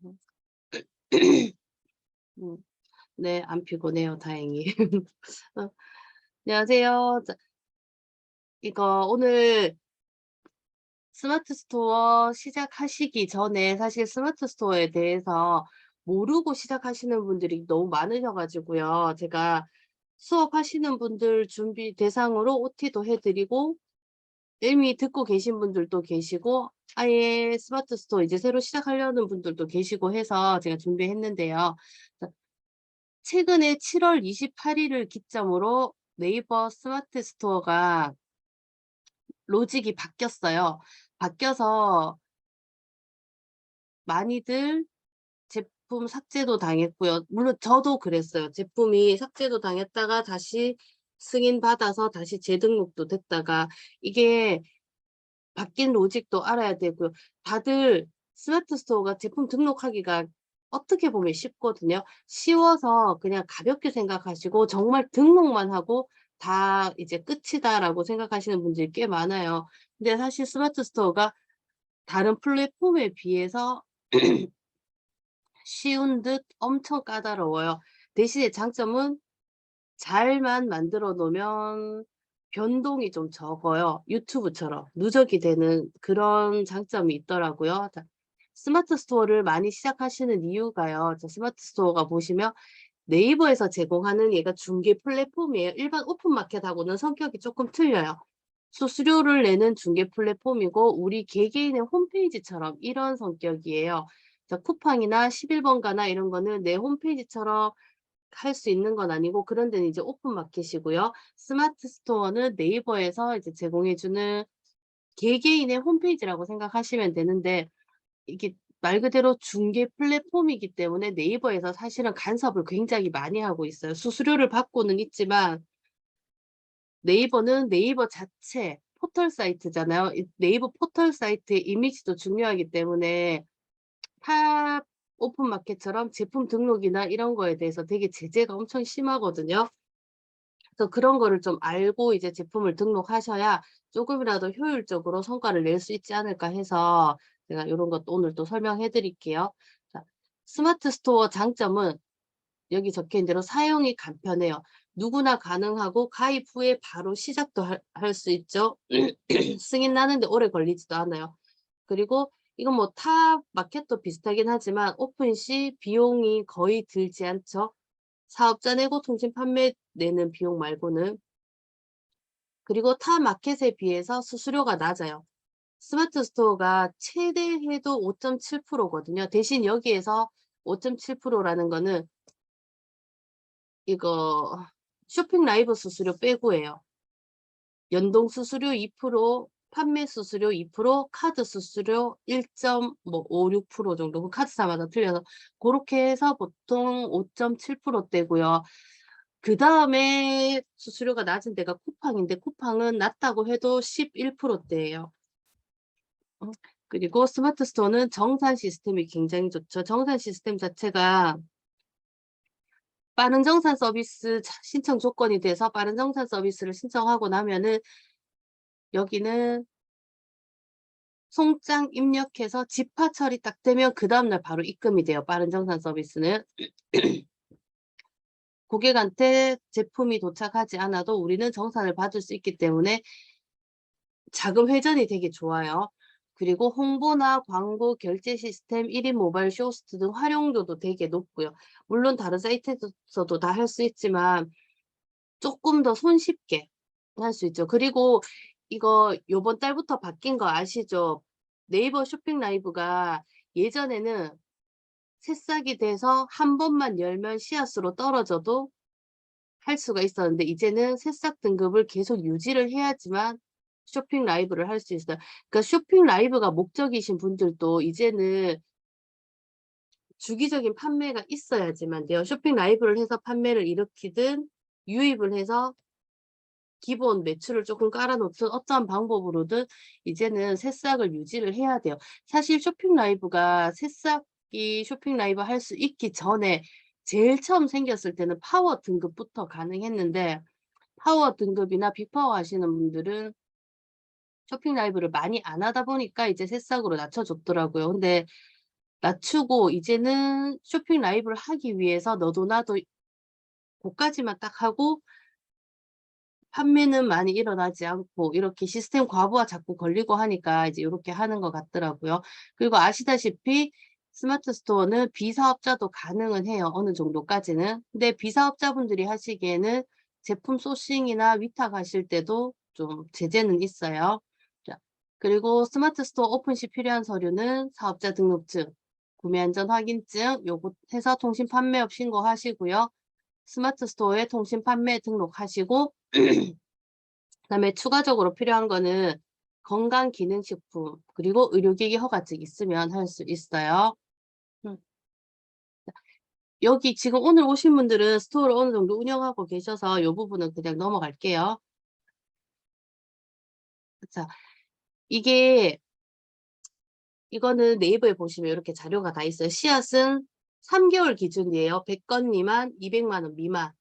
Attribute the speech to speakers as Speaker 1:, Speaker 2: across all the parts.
Speaker 1: 음. 네, 안 피곤해요, 다행히. 어, 안녕하세요. 이거 오늘 스마트 스토어 시작하시기 전에 사실 스마트 스토어에 대해서 모르고 시작하시는 분들이 너무 많으셔 가지고요. 제가 수업하시는 분들 준비 대상으로 OT도 해 드리고 이미 듣고 계신 분들도 계시고 아예 스마트 스토어 이제 새로 시작하려는 분들도 계시고 해서 제가 준비했는데요. 자, 최근에 7월 28일을 기점으로 네이버 스마트 스토어가 로직이 바뀌었어요. 바뀌어서 많이들 제품 삭제도 당했고요. 물론 저도 그랬어요. 제품이 삭제도 당했다가 다시 승인받아서 다시 재등록도 됐다가 이게 바뀐 로직도 알아야 되고요. 다들 스마트 스토어가 제품 등록하기가 어떻게 보면 쉽거든요. 쉬워서 그냥 가볍게 생각하시고 정말 등록만 하고 다 이제 끝이다라고 생각하시는 분들이 꽤 많아요. 근데 사실 스마트 스토어가 다른 플랫폼에 비해서 쉬운 듯 엄청 까다로워요. 대신에 장점은 잘만 만들어 놓으면 변동이 좀 적어요. 유튜브처럼 누적이 되는 그런 장점이 있더라고요. 자, 스마트 스토어를 많이 시작하시는 이유가요. 자, 스마트 스토어가 보시면 네이버에서 제공하는 얘가 중개 플랫폼이에요. 일반 오픈마켓하고는 성격이 조금 틀려요. 수수료를 내는 중개 플랫폼이고 우리 개개인의 홈페이지처럼 이런 성격이에요. 자, 쿠팡이나 11번가나 이런 거는 내 홈페이지처럼 할 수 있는 건 아니고 그런 데는 이제 오픈 마켓이고요. 스마트 스토어는 네이버에서 이제 제공해 주는 개개인의 홈페이지라고 생각하시면 되는데 이게 말 그대로 중개 플랫폼이기 때문에 네이버에서 사실은 간섭을 굉장히 많이 하고 있어요. 수수료를 받고는 있지만 네이버는 네이버 자체 포털 사이트잖아요. 이 네이버 포털 사이트의 이미지도 중요하기 때문에 타 오픈 마켓처럼 제품 등록이나 이런 거에 대해서 되게 제재가 엄청 심하거든요. 그래서 그런 거를 좀 알고 이제 제품을 등록하셔야 조금이라도 효율적으로 성과를 낼 수 있지 않을까 해서 제가 요런 것도 오늘 또 설명해 드릴게요. 자, 스마트 스토어 장점은 여기 적혀 있는 대로 사용이 간편해요. 누구나 가능하고 가입 후에 바로 시작도 할 수 있죠. 승인 나는데 오래 걸리지도 않아요. 그리고 이건 뭐 타 마켓도 비슷하긴 하지만 오픈 시 비용이 거의 들지 않죠. 사업자 내고 통신 판매 내는 비용 말고는. 그리고 타 마켓에 비해서 수수료가 낮아요. 스마트 스토어가 최대해도 5.7%거든요. 대신 여기에서 5.7%라는 거는 이거 쇼핑 라이브 수수료 빼고예요. 연동 수수료 2%, 판매 수수료 2%, 카드 수수료 1.56% 정도. 그 카드사마다 틀려서 고렇게 해서 보통 5.7%대고요. 그다음에 수수료가 낮은 데가 쿠팡인데 쿠팡은 낮다고 해도 11%대예요. 그리고 스마트 스토어는 정산 시스템이 굉장히 좋죠. 정산 시스템 자체가 빠른 정산 서비스 신청 조건이 돼서 빠른 정산 서비스를 신청하고 나면은 여기는 송장 입력해서 집화 처리 딱 되면 그다음 날 바로 입금이 돼요, 빠른 정산 서비스는. 고객한테 제품이 도착하지 않아도 우리는 정산을 받을 수 있기 때문에 자금 회전이 되게 좋아요. 그리고 홍보나 광고, 결제 시스템, 1인 모바일 쇼호스트 등 활용도도 되게 높고요. 물론 다른 사이트에서도 다 할 수 있지만 쪼끔 더 손쉽게 할 수 있죠. 그리고 이거 요번 달부터 바뀐 거 아시죠? 네이버 쇼핑 라이브가 예전에는 새싹이 돼서 한 번만 열면 씨앗으로 떨어져도 할 수가 있었는데 이제는 새싹 등급을 계속 유지를 해야지만 쇼핑 라이브를 할 수 있어요. 그러니까 쇼핑 라이브가 목적이신 분들도 이제는 주기적인 판매가 있어야지만 돼요. 쇼핑 라이브를 해서 판매를 일으키든 유입을 해서 기본 매출을 조금 깔아 놓든 어떠한 방법으로든 이제는 새싹을 유지를 해야 돼요. 사실 쇼핑 라이브가 새싹이 쇼핑 라이브 할 수 있기 전에 제일 처음 생겼을 때는 파워 등급부터 가능했는데 파워 등급이나 빅파워 하시는 분들은 쇼핑 라이브를 많이 안 하다 보니까 이제 새싹으로 낮춰 줬더라고요. 근데 낮추고 이제는 쇼핑 라이브를 하기 위해서 너도 나도 고까지만 딱 하고 판매는 많이 일어나지 않고 이렇게 시스템 과부하 자꾸 걸리고 하니까 이제 요렇게 하는 것 같더라고요. 그리고 아시다시피 스마트 스토어는 비사업자도 가능은 해요, 어느 정도까지는. 근데 비사업자분들이 하시기에는 제품 소싱이나 위탁하실 때도 좀 제재는 있어요. 자, 그리고 스마트 스토어 오픈 시 필요한 서류는 사업자 등록증, 구매 안전 확인증 요거 해서 통신 판매업 신고하시고요. 스마트 스토어에 통신 판매 등록하시고 그다음에 추가적으로 필요한 거는 건강기능식품 그리고 의료기기 허가증 있으면 할 수 있어요. 음. 여기 지금 오늘 오신 분들은 스토어를 어느 정도 운영하고 계셔서 요 부분은 그냥 넘어갈게요. 자, 이게 이거는 네이버에 보시면 이렇게 자료가 다 있어요. 씨앗은 3개월 기준이에요. 100건 미만, 200만 원 미만.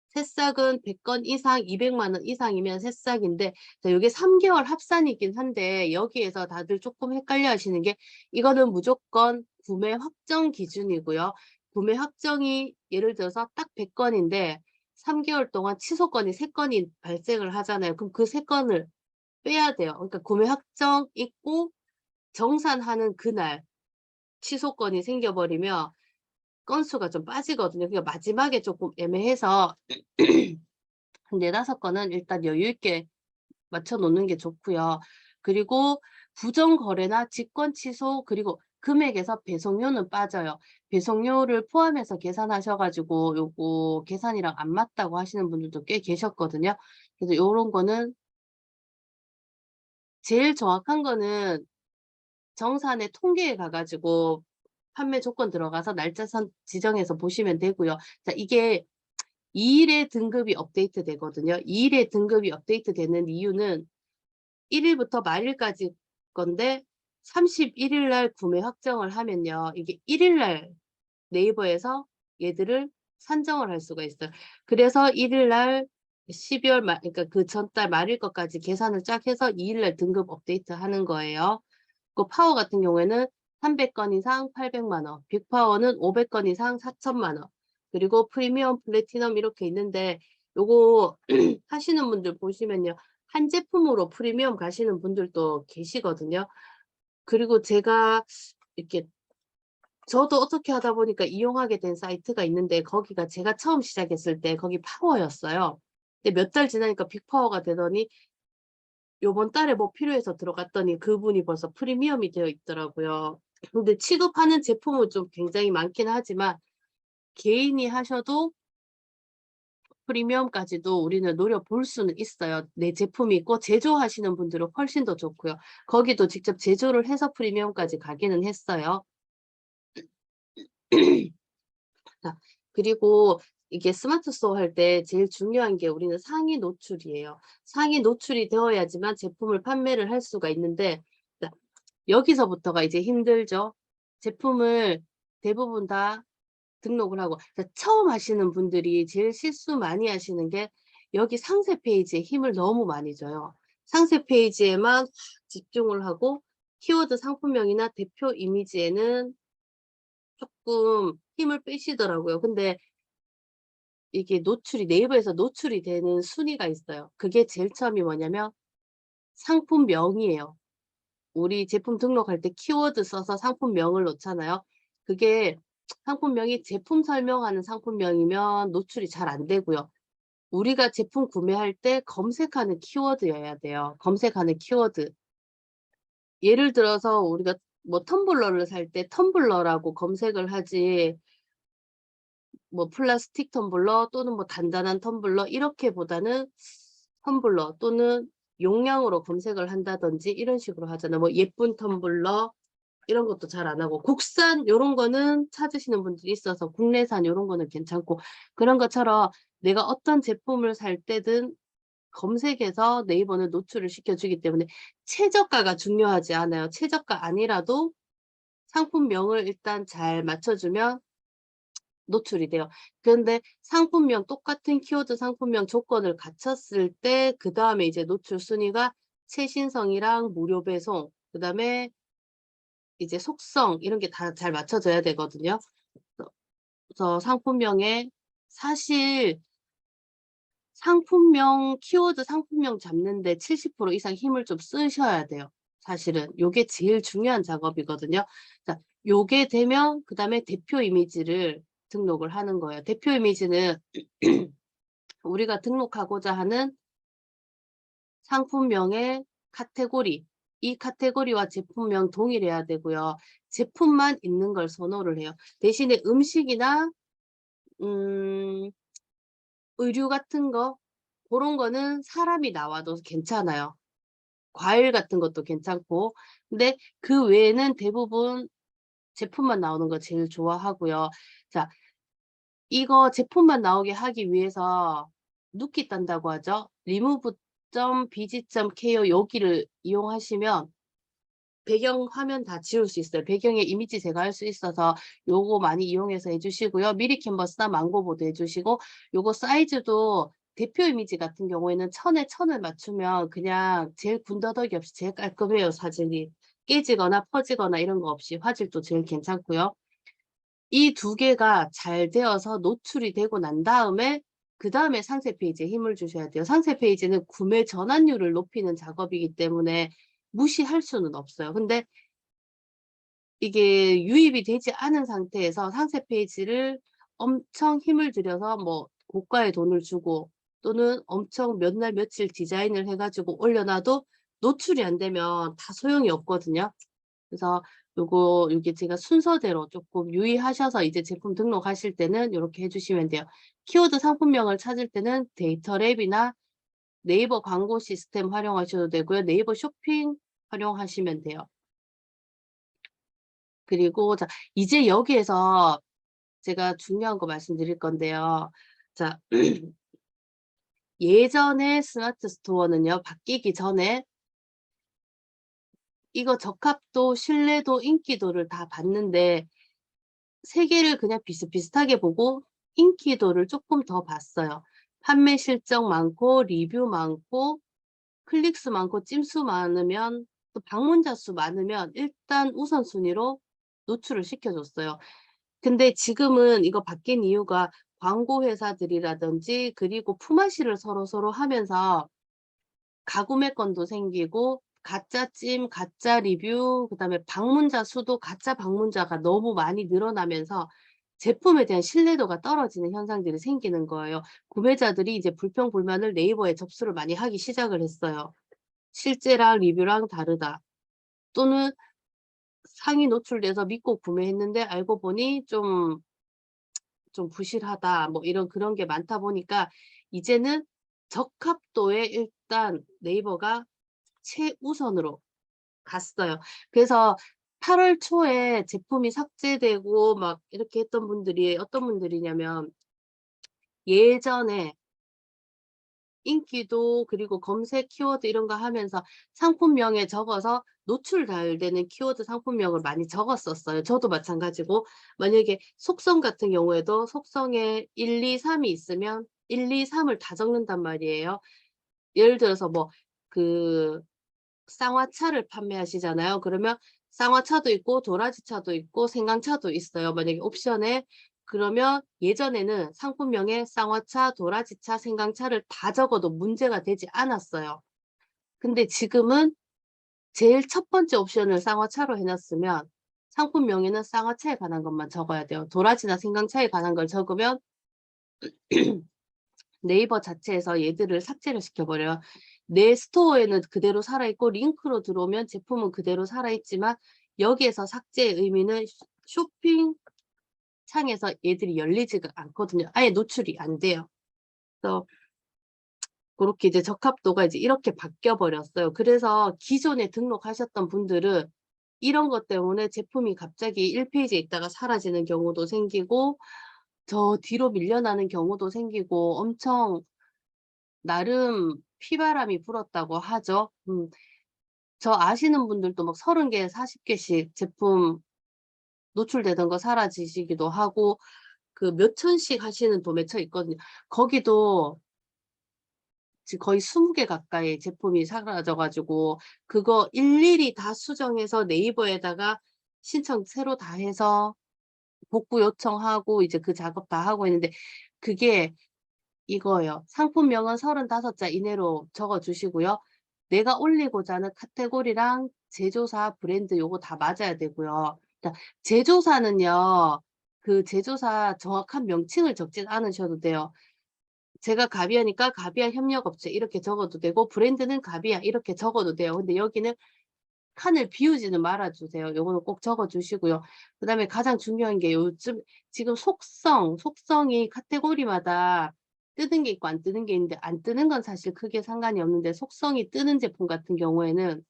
Speaker 1: 새싹은 100건 이상, 200만 원 이상이면 새싹인데, 자, 요게 3개월 합산이긴 한데, 여기에서 다들 조금 헷갈려 하시는 게, 이거는 무조건 구매 확정 기준이고요. 구매 확정이 예를 들어서 딱 100건인데, 3개월 동안 취소건이 3건이 발생을 하잖아요. 그럼 그 3건을 빼야 돼요. 그러니까 구매 확정 있고, 정산하는 그날 취소건이 생겨버리면 건수가 좀 빠지거든요. 그러니까 마지막에 조금 애매해서 한 4~5건은 일단 여유 있게 맞춰 놓는 게 좋고요. 그리고 부정 거래나 직권 취소 그리고 금액에서 배송료는 빠져요. 배송료를 포함해서 계산하셔 가지고 요거 계산이랑 안 맞다고 하시는 분들도 꽤 계셨거든요. 그래서 요런 거는 제일 정확한 거는 정산의 통계에 가 가지고 판매 조건 들어가서 날짜 지정해서 보시면 되고요. 자, 이게 2 일에 등급이 업데이트 되거든요. 2 일에 등급이 업데이트 되는 이유는 1 일부터 말일까지 건데 31일 날 구매 확정을 하면요. 이게 1일 날 네이버에서 얘들을 산정을 할 수가 있어요. 그래서 1일 날 12월 말 그러니까 그 전달 말일 것까지 계산을 쫙 해서 2일 날 등급 업데이트하는 거예요. 그 파워 같은 경우에는 300건 이상 800만 원, 빅파워는 500건 이상 4천만 원, 그리고 프리미엄, 플래티넘 이렇게 있는데 요거 하시는 분들 보시면요. 한 제품으로 프리미엄 가시는 분들도 계시거든요. 그리고 제가 이렇게 저도 어떻게 하다 보니까 이용하게 된 사이트가 있는데 거기가 제가 처음 시작했을 때 거기 파워였어요. 근데 몇 달 지나니까 빅파워가 되더니 요번 달에 뭐 필요해서 들어갔더니 그분이 벌써 프리미엄이 되어 있더라고요. 근데 취급하는 제품은 좀 굉장히 많긴 하지만 개인이 하셔도 프리미엄까지도 우리는 노려볼 수는 있어요. 내 제품이 있고 제조하시는 분들은 훨씬 더 좋고요. 거기도 직접 제조를 해서 프리미엄까지 가기는 했어요. 자, 그리고 이게 스마트 스토어 할 때 제일 중요한 게 우리는 상위 노출이에요. 상위 노출이 되어야지만 제품을 판매를 할 수가 있는데 자, 여기서부터가 이제 힘들죠. 제품을 대부분 다 등록을 하고 자, 처음 하시는 분들이 제일 실수 많이 하시는 게 여기 상세 페이지에 힘을 너무 많이 줘요. 상세 페이지에만 집중을 하고 키워드 상품명이나 대표 이미지에는 조금 힘을 빼시더라고요. 근데 이게 노출이 네이버에서 노출이 되는 순위가 있어요. 그게 제일 처음이 뭐냐면 상품명이에요. 우리 제품 등록할 때 키워드 써서 상품명을 넣잖아요. 그게 상품명이 제품 설명하는 상품명이면 노출이 잘 안 되고요. 우리가 제품 구매할 때 검색하는 키워드여야 돼요. 검색하는 키워드. 예를 들어서 우리가 뭐 텀블러를 살 때 텀블러라고 검색을 하지 뭐 플라스틱 텀블러 또는 뭐 단단한 텀블러 이렇게보다는 텀블러 또는 용량으로 검색을 한다든지 이런 식으로 하잖아요. 뭐 예쁜 텀블러 이런 것도 잘 안 하고 국산 요런 거는 찾으시는 분들이 있어서 국내산 요런 거는 괜찮고 그런 것처럼 내가 어떤 제품을 살 때든 검색해서 네이버는 노출을 시켜 주기 때문에 최저가가 중요하지 않아요. 최저가 아니라도 상품명을 일단 잘 맞춰 주면 노출이 돼요. 그런데 상품명 똑같은 키워드 상품명 조건을 갖췄을 때 그다음에 이제 노출 순위가 최신성이랑 무료 배송 그다음에 이제 속성 이런 게 다 잘 맞춰져야 되거든요. 그래서 상품명에 사실 상품명 키워드 상품명 잡는데 70% 이상 힘을 좀 쓰셔야 돼요. 사실은 요게 제일 중요한 작업이거든요. 자, 요게 되면 그다음에 대표 이미지를 등록을 하는 거예요. 대표 이미지는 우리가 등록하고자 하는 상품명의 카테고리, 이 카테고리와 제품명 동일해야 되고요. 제품만 있는 걸 선호를 해요. 대신에 음식이나 의류 같은 거 고런 거는 사람이 나와도 괜찮아요. 과일 같은 것도 괜찮고. 근데 그 외에는 대부분 제품만 나오는 거 제일 좋아하고요. 자, 이거 제품만 나오게 하기 위해서 눕기 딴다고 하죠. remove.bg.ko 여기를 이용하시면 배경 화면 다 지울 수 있어요. 배경에 이미지 제거할 수 있어서 요거 많이 이용해서 해 주시고요. 미리 캔버스나 망고보드 해 주시고 요거 사이즈도 대표 이미지 같은 경우에는 1000에 1000을 맞추면 그냥 제일 군더더기 없이 제일 깔끔해요, 사진이. 깨지거나 퍼지거나 이런 거 없이 화질도 제일 괜찮고요. 이 두 개가 잘 되어서 노출이 되고 난 다음에 그다음에 상세 페이지에 힘을 주셔야 돼요. 상세 페이지는 구매 전환율을 높이는 작업이기 때문에 무시할 수는 없어요. 근데 이게 유입이 되지 않은 상태에서 상세 페이지를 엄청 힘을 들여서 뭐 고가의 돈을 주고 또는 엄청 몇 날 며칠 디자인을 해 가지고 올려 놔도 노출이 안 되면 다 소용이 없거든요. 그래서 요게 제가 순서대로 쪼끔 유의하셔서 이제 제품 등록하실 때는 요렇게 해 주시면 돼요. 키워드 상품명을 찾을 때는 데이터랩이나 네이버 광고 시스템 활용하셔도 되고요. 네이버 쇼핑 활용하시면 돼요. 그리고 자, 이제 여기에서 제가 중요한 거 말씀드릴 건데요. 자, 예전에 스마트 스토어는요, 바뀌기 전에 이거 적합도, 신뢰도, 인기도를 다 봤는데 세 개를 그냥 비슷비슷하게 보고 인기도를 쪼끔 더 봤어요. 판매 실적 많고 리뷰 많고 클릭수 많고 찜수 많으면 또 방문자 수 많으면 일단 우선순위로 노출을 시켜 줬어요. 근데 지금은 이거 바뀐 이유가 광고 회사들이라든지 그리고 품앗이를 서로서로 하면서 가구매 건도 생기고 가짜 찜, 가짜 리뷰 그다음에 방문자 수도 가짜 방문자가 너무 많이 늘어나면서 제품에 대한 신뢰도가 떨어지는 현상들이 생기는 거예요. 구매자들이 이제 불평 불만을 네이버에 접수를 많이 하기 시작을 했어요. "실제랑 리뷰랑 다르다." 또는 "상위 노출돼서 믿고 구매했는데 알고 보니 좀 부실하다." 뭐 이런 그런 게 많다 보니까 이제는 적합도에 일단 네이버가 최우선으로 갔어요. 그래서 8월 초에 제품이 삭제되고 막 이렇게 했던 분들이 어떤 분들이냐면 예전에 인기도 그리고 검색 키워드 이런 거 하면서 상품명에 적어서 노출 잘 되는 키워드 상품명을 많이 적었었어요. 저도 마찬가지고 만약에 속성 같은 경우에도 속성에 1, 2, 3이 있으면 1, 2, 3을 다 적는단 말이에요. 예를 들어서 뭐 그 쌍화차를 판매하시잖아요. 그러면 쌍화차도 있고 도라지차도 있고 생강차도 있어요. 만약에 옵션에 그러면 예전에는 상품명에 쌍화차, 도라지차, 생강차를 다 적어도 문제가 되지 않았어요. 근데 지금은 제일 첫 번째 옵션을 쌍화차로 해 놨으면 상품명에는 쌍화차에 관한 것만 적어야 돼요. 도라지나 생강차에 관한 걸 적으면 네이버 자체에서 얘들을 삭제를 시켜 버려요. 내 스토어에는 그대로 살아 있고 링크로 들어오면 제품은 그대로 살아 있지만 여기에서 삭제의 의미는 쇼핑 창에서 얘들이 열리지가 않거든요. 아예 노출이 안 돼요. 그래서 고렇게 이제 적합도가 이제 이렇게 바뀌어 버렸어요. 그래서 기존에 등록하셨던 분들은 이런 것 때문에 제품이 갑자기 1 페이지에 있다가 사라지는 경우도 생기고 저 뒤로 밀려나는 경우도 생기고 엄청 나름 피바람이 불었다고 하죠. 저 아시는 분들도 막 30 개, 40 개씩 제품 노출되던 거 사라지시기도 하고 그 몇 천씩 하시는 도매처 있거든요. 거기도 지금 거의 20개 가까이 제품이 사라져 가지고 그거 일일이 다 수정해서 네이버에다가 신청 새로 다 해서 복구 요청하고 이제 그 작업 다 하고 있는데 그게 이거예요. 상품명은 35자 이내로 적어 주시고요. 내가 올리고자 하는 카테고리랑 제조사, 브랜드 요거 다 맞아야 되고요. 그러니까 제조사는요. 그 제조사 정확한 명칭을 적진 않으셔도 돼요. 제가 가비아니까 가비아 협력업체 이렇게 적어도 되고 브랜드는 가비아 이렇게 적어도 돼요. 근데 여기는 칸을 비우지는 말아 주세요. 요거는 꼭 적어 주시고요. 그다음에 가장 중요한 게 요즘 지금 속성이 카테고리마다 뜨는 게 있고 안 뜨는 게 있는데 안 뜨는 건 사실 크게 상관이 없는데 속성이 뜨는 제품 같은 경우에는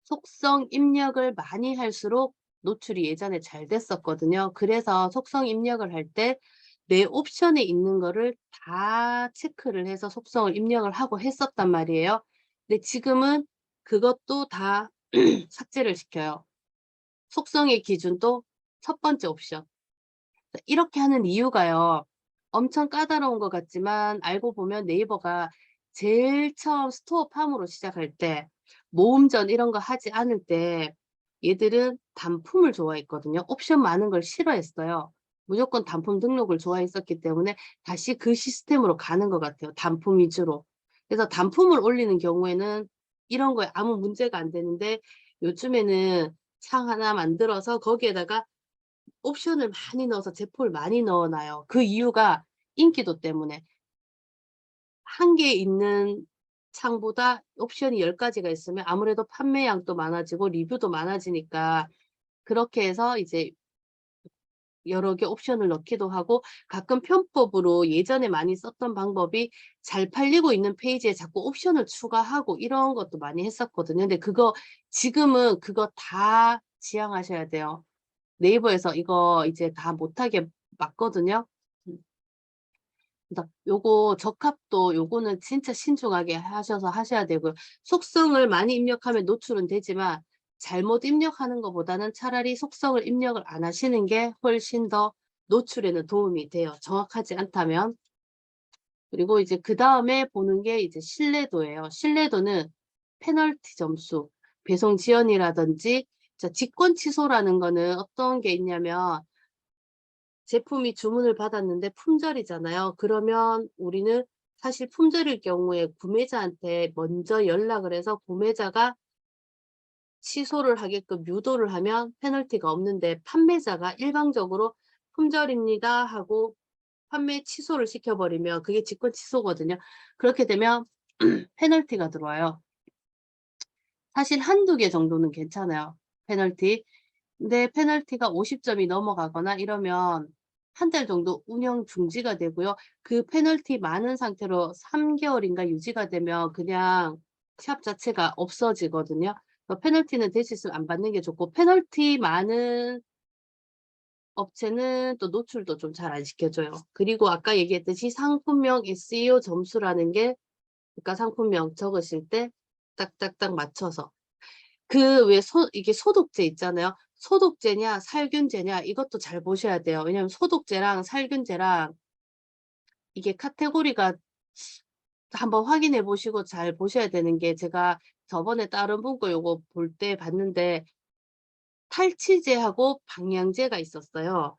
Speaker 1: 속성 입력을 많이 할수록 노출이 예전에 잘 됐었거든요. 그래서 속성 입력을 할 때 내 옵션에 있는 거를 다 체크를 해서 속성을 입력을 하고 했었단 말이에요. 근데 지금은 그것도 다 삭제를 시켜요. 속성의 기준도 첫 번째 옵션. 이렇게 하는 이유가요. 엄청 까다로운 것 같지만 알고 보면 네이버가 제일 처음 스토어팜으로 시작할 때 모음전 이런 거 하지 않을 때 얘들은 단품을 좋아했거든요. 옵션 많은 걸 싫어했어요. 무조건 단품 등록을 좋아했었기 때문에 다시 그 시스템으로 가는 것 같아요. 단품 위주로. 그래서 단품을 올리는 경우에는 이런 거에 아무 문제가 안 되는데 요즘에는 창 하나 만들어서 거기에다가 옵션을 많이 넣어서 제품을 많이 넣어 놔요. 그 이유가 인기도 때문에. 한 개 있는 창보다 옵션이 10 가지가 있으면 아무래도 판매량도 많아지고 리뷰도 많아지니까 그렇게 해서 이제 여러 개 옵션을 넣기도 하고 가끔 편법으로 예전에 많이 썼던 방법이 잘 팔리고 있는 페이지에 자꾸 옵션을 추가하고 이런 것도 많이 했었거든요. 근데 그거 지금은 그거 다 지양하셔야 돼요. 네이버에서 이거 이제 다 못하게 막거든요. 음. 그래서 요거 적합도 요거는 진짜 신중하게 하셔서 하셔야 되고요. 속성을 많이 입력하면 노출은 되지만 잘못 입력하는 것보다는 차라리 속성을 입력을 안 하시는 게 훨씬 더 노출에는 도움이 돼요, 정확하지 않다면. 그리고 이제 그다음에 보는 게 이제 신뢰도예요. 신뢰도는 페널티 점수, 배송 지연이라든지 자 직권 취소라는 거는 어떤 게 있냐면 제품이 주문을 받았는데 품절이잖아요. 그러면 우리는 사실 품절일 경우에 구매자한테 먼저 연락을 해서 구매자가 취소를 하게끔 유도를 하면 페널티가 없는데 판매자가 일방적으로 품절입니다 하고 판매 취소를 시켜버리면 그게 직권 취소거든요. 그렇게 되면 페널티가 들어와요. 사실 한두 개 정도는 괜찮아요, 페널티. 근데 페널티가 50점이 넘어가거나 이러면 한 달 정도 운영 중지가 되고요. 그 페널티 많은 상태로 3개월인가 유지가 되면 그냥 샵 자체가 없어지거든요. 페널티는 될 수 있으면 안 받는 게 좋고 페널티 많은 업체는 또 노출도 좀 잘 안 시켜줘요. 그리고 아까 얘기했듯이 상품명 SEO 점수라는 게 그러니까 상품명 적으실 때 딱딱딱 맞춰서 그 왜 이게 소독제 있잖아요. 소독제냐 살균제냐 이것도 잘 보셔야 돼요. 왜냐하면 소독제랑 살균제랑 이게 카테고리가 한번 확인해 보시고 잘 보셔야 되는 게 제가 저번에 다른 분 거 요거 볼 때 봤는데 탈취제하고 방향제가 있었어요.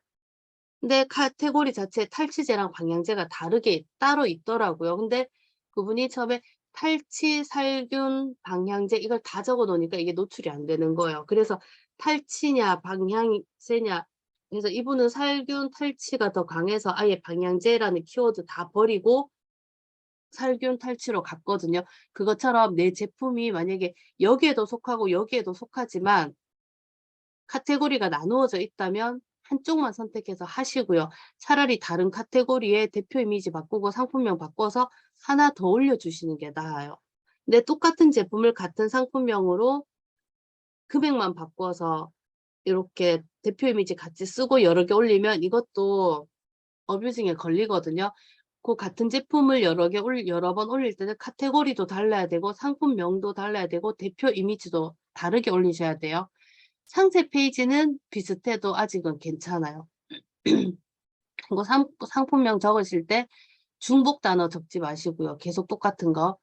Speaker 1: 근데 카테고리 자체에 탈취제랑 방향제가 다르게 따로 있더라고요. 근데 그분이 처음에 탈취, 살균, 방향제 이걸 다 적어 놓으니까 이게 노출이 안 되는 거예요. 그래서 탈취냐 방향제냐 그래서 이분은 살균, 탈취가 더 강해서 아예 방향제라는 키워드 다 버리고 살균, 탈취로 갔거든요. 그것처럼 내 제품이 만약에 여기에도 속하고 여기에도 속하지만 카테고리가 나누어져 있다면 한쪽만 선택해서 하시고요. 차라리 다른 카테고리에 대표 이미지 바꾸고 상품명 바꿔서 하나 더 올려주시는 게 나아요. 근데 똑같은 제품을 같은 상품명으로 금액만 바꿔서 이렇게 대표 이미지 같이 쓰고 여러 개 올리면 이것도 어뷰징에 걸리거든요. 그 같은 제품을 여러 번 올릴 때는 카테고리도 달라야 되고 상품명도 달라야 되고 대표 이미지도 다르게 올리셔야 돼요. 상세 페이지는 비슷해도 아직은 괜찮아요. 그리고 상품명 적으실 때 중복 단어 적지 마시고요. 계속 똑같은 거.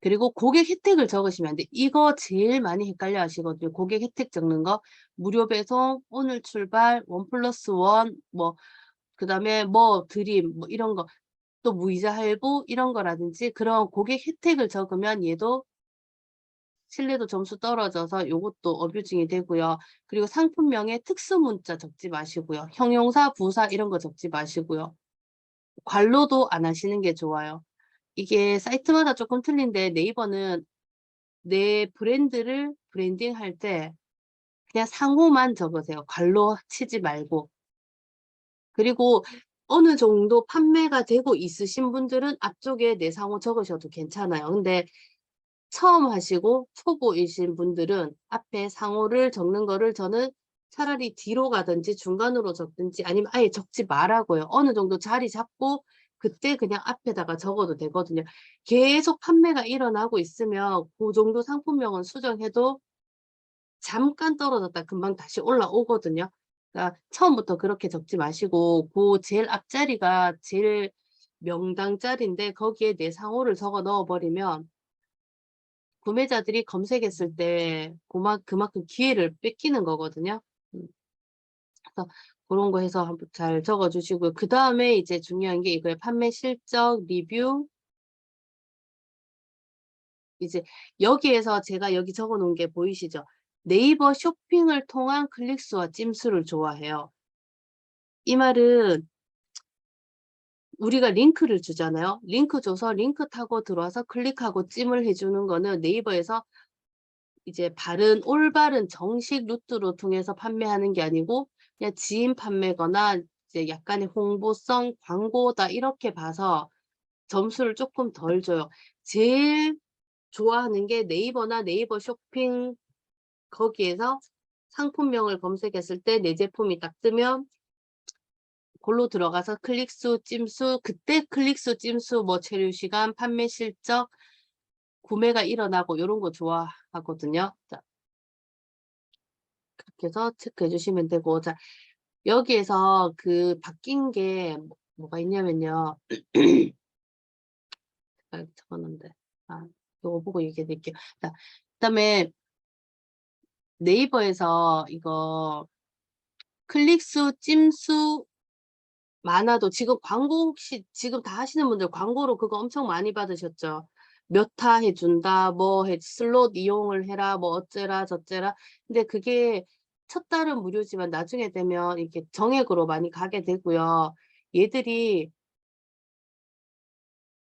Speaker 1: 그리고 고객 혜택을 적으시면 안 돼요. 이거 제일 많이 헷갈려 하시거든요. 고객 혜택 적는 거. 무료 배송, 오늘 출발, 1+1 뭐 그다음에 뭐 드림 뭐 이런 거, 또 무이자 할부 이런 거라든지 그런 고객 혜택을 적으면 얘도 신뢰도 점수 떨어져서 요것도 어뷰징이 되고요. 그리고 상품명에 특수 문자 적지 마시고요. 형용사, 부사 이런 거 적지 마시고요. 괄호도 안 하시는 게 좋아요. 이게 사이트마다 조금 틀린데 네이버는 내 브랜드를 브랜딩할 때 그냥 상호만 적으세요. 괄호 치지 말고. 그리고 어느 정도 판매가 되고 있으신 분들은 앞쪽에 내 상호 적으셔도 괜찮아요. 근데 처음 하시고 초보이신 분들은 앞에 상호를 적는 거를 저는 차라리 뒤로 가든지 중간으로 적든지 아니면 아예 적지 말라고요. 어느 정도 자리 잡고 그때 그냥 앞에다가 적어도 되거든요. 계속 판매가 일어나고 있으면 고 정도 상품명은 수정해도 잠깐 떨어졌다 금방 다시 올라오거든요. 그러니까 처음부터 그렇게 적지 마시고 고 제일 앞자리가 제일 명당 자리인데 거기에 내 상호를 적어 넣어 버리면 구매자들이 검색했을 때 그만큼 기회를 뺏기는 거거든요. 그래서 고런 거 해서 한번 잘 적어 주시고요. 그다음에 이제 중요한 게 이거예요. 판매 실적, 리뷰. 이제 여기에서 제가 여기 적어 놓은 게 보이시죠? 네이버 쇼핑을 통한 클릭 수와 찜수를 좋아해요. 이 말은 우리가 링크를 주잖아요. 링크 줘서 링크 타고 들어와서 클릭하고 찜을 해 주는 거는 네이버에서 이제 올바른 정식 루트로 통해서 판매하는 게 아니고 그냥 지인 판매거나 이제 약간의 홍보성 광고다 이렇게 봐서 점수를 쪼끔 덜 줘요. 제일 좋아하는 게 네이버나 네이버 쇼핑, 거기에서 상품명을 검색했을 때 내 제품이 딱 뜨면 골로 들어가서 클릭수, 찜수, 그때 클릭수, 찜수, 뭐 체류 시간, 판매 실적, 구매가 일어나고 요런 거 좋아하거든요. 자, 그렇게 해서 체크해 주시면 되고, 자, 여기에서 그 바뀐 게 뭐가 있냐면요. 제가 적어 놓은데. 요거 보고 얘기해 드릴게요. 자, 그다음에 네이버에서 이거 클릭수, 찜수 많아도 지금 광고 혹시 지금 다 하시는 분들 광고로 그거 엄청 많이 받으셨죠? 몇 타 해 준다, 뭐 슬롯 이용을 해라, 뭐 어째라 저째라. 근데 그게 첫 달은 무료지만 나중에 되면 이렇게 정액으로 많이 가게 되고요. 얘들이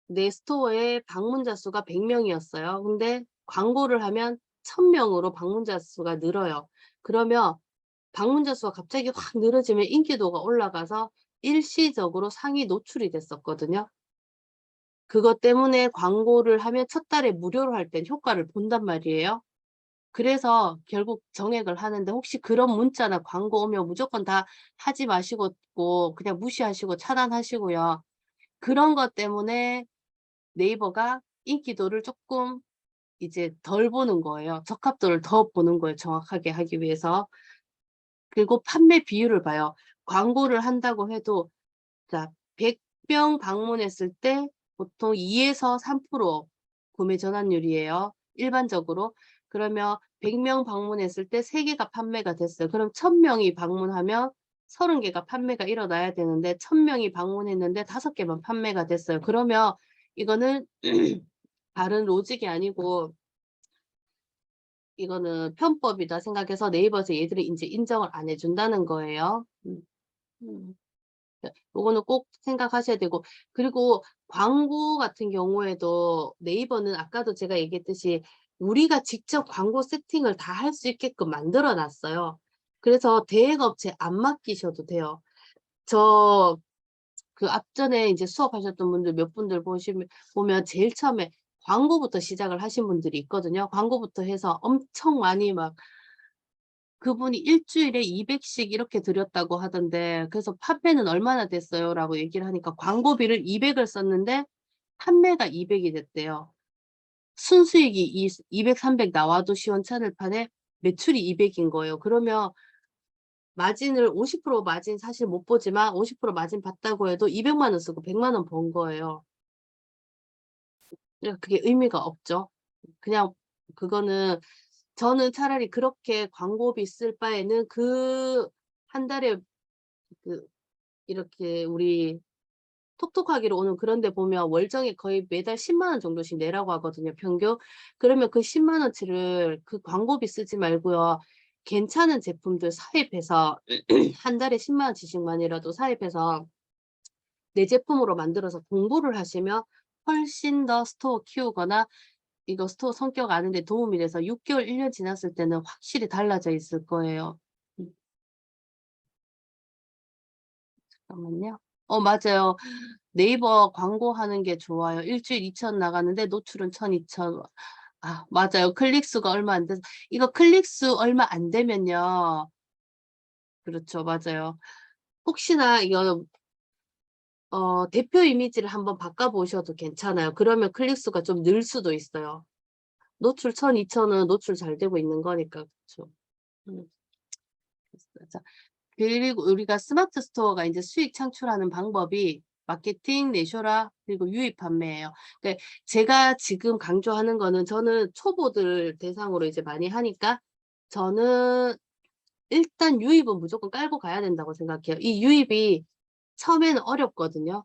Speaker 1: 내 스토어에 방문자 수가 100 명이었어요. 근데 광고를 하면 1000 명으로 방문자 수가 늘어요. 그러면 방문자 수가 갑자기 확 늘어지면 인기도가 올라가서 일시적으로 상위 노출이 됐었거든요. 그것 때문에 광고를 하면 첫 달에 무료로 할 땐 효과를 본단 말이에요. 그래서 결국 정액을 하는데 혹시 그런 문자나 광고 오면 무조건 다 하지 마시고 그냥 무시하시고 차단하시고요. 그런 것 때문에 네이버가 인기도를 쪼끔 이제 덜 보는 거예요. 적합도를 더 보는 거예요, 정확하게 하기 위해서. 그리고 판매 비율을 봐요. 광고를 한다고 해도 자, 100명 방문했을 때 보통 2에서 3% 구매 전환율이에요, 일반적으로. 그러면 100명 방문했을 때 3 개가 판매가 됐어요. 그럼 1000 명이 방문하면 30 개가 판매가 일어나야 되는데 1000 명이 방문했는데 5 개만 판매가 됐어요. 그러면 이거는 다른 로직이 아니고 이거는 편법이다 생각해서 네이버에서 얘들이 인제 인정을 안 해 준다는 거예요. 음. 요거는 꼭 생각하셔야 되고, 그리고 광고 같은 경우에도 네이버는 아까도 제가 얘기했듯이 우리가 직접 광고 세팅을 다 할 수 있게끔 만들어 놨어요. 그래서 대행업체 안 맡기셔도 돼요. 저 그 앞전에 이제 수업하셨던 분들 몇 분들 보면 제일 처음에 광고부터 시작을 하신 분들이 있거든요. 광고부터 해서 엄청 많이 막 그분이 일 주일에 200씩 이렇게 드렸다고 하던데, 그래서 "판매는 얼마나 됐어요?"라고 얘기를 하니까 광고비를 200을 썼는데 판매가 200이 됐대요. 순수익이 200, 300 나와도 시원찮을 판에 매출이 200인 거예요. 그러면 마진을 50% 마진 사실 못 보지만 50% 마진 봤다고 해도 200만 원 쓰고 100만 원 번 거예요. 그게 의미가 없죠. 그냥 그거는 저는 차라리 그렇게 광고비 쓸 바에는 그 한 달에 그 이렇게 우리 톡톡하기로 오는 그런 데 보면 월정액 거의 매달 10만 원 정도씩 내라고 하거든요, 평균. 그러면 그 10만 원치를 그 광고비 쓰지 말고요. 괜찮은 제품들 사입해서 한 달에 10만 원치씩만이라도 사입해서 내 제품으로 만들어서 공부를 하시면 훨씬 더 스토어 키우거나 이거 스토어 성격 아는 데 도움이 돼서 6 개월, 1년 지났을 때는 확실히 달라져 있을 거예요. 잠깐만요. 맞아요. 네이버 광고하는 게 좋아요. 일 주일 2천 나가는데 노출은 1,000, 2,000. 아 맞아요. 클릭 수가 얼마 안 돼서 이거 클릭 수 얼마 안 되면요. 그렇죠. 맞아요. 혹시나 이거 대표 이미지를 한번 바꿔 보셔도 괜찮아요. 그러면 클릭 수가 좀 늘 수도 있어요. 노출 1,000, 2,000은 노출 잘 되고 있는 거니까. 그쵸. 음. 자, 그리고 우리가 스마트 스토어가 인제 수익 창출하는 방법이 마케팅, 내쇼라 그리고 유입 판매예요. 그러니까 제가 지금 강조하는 거는 저는 초보들 대상으로 이제 많이 하니까 저는 일단 유입은 무조건 깔고 가야 된다고 생각해요. 이 유입이 처음에는 어렵거든요.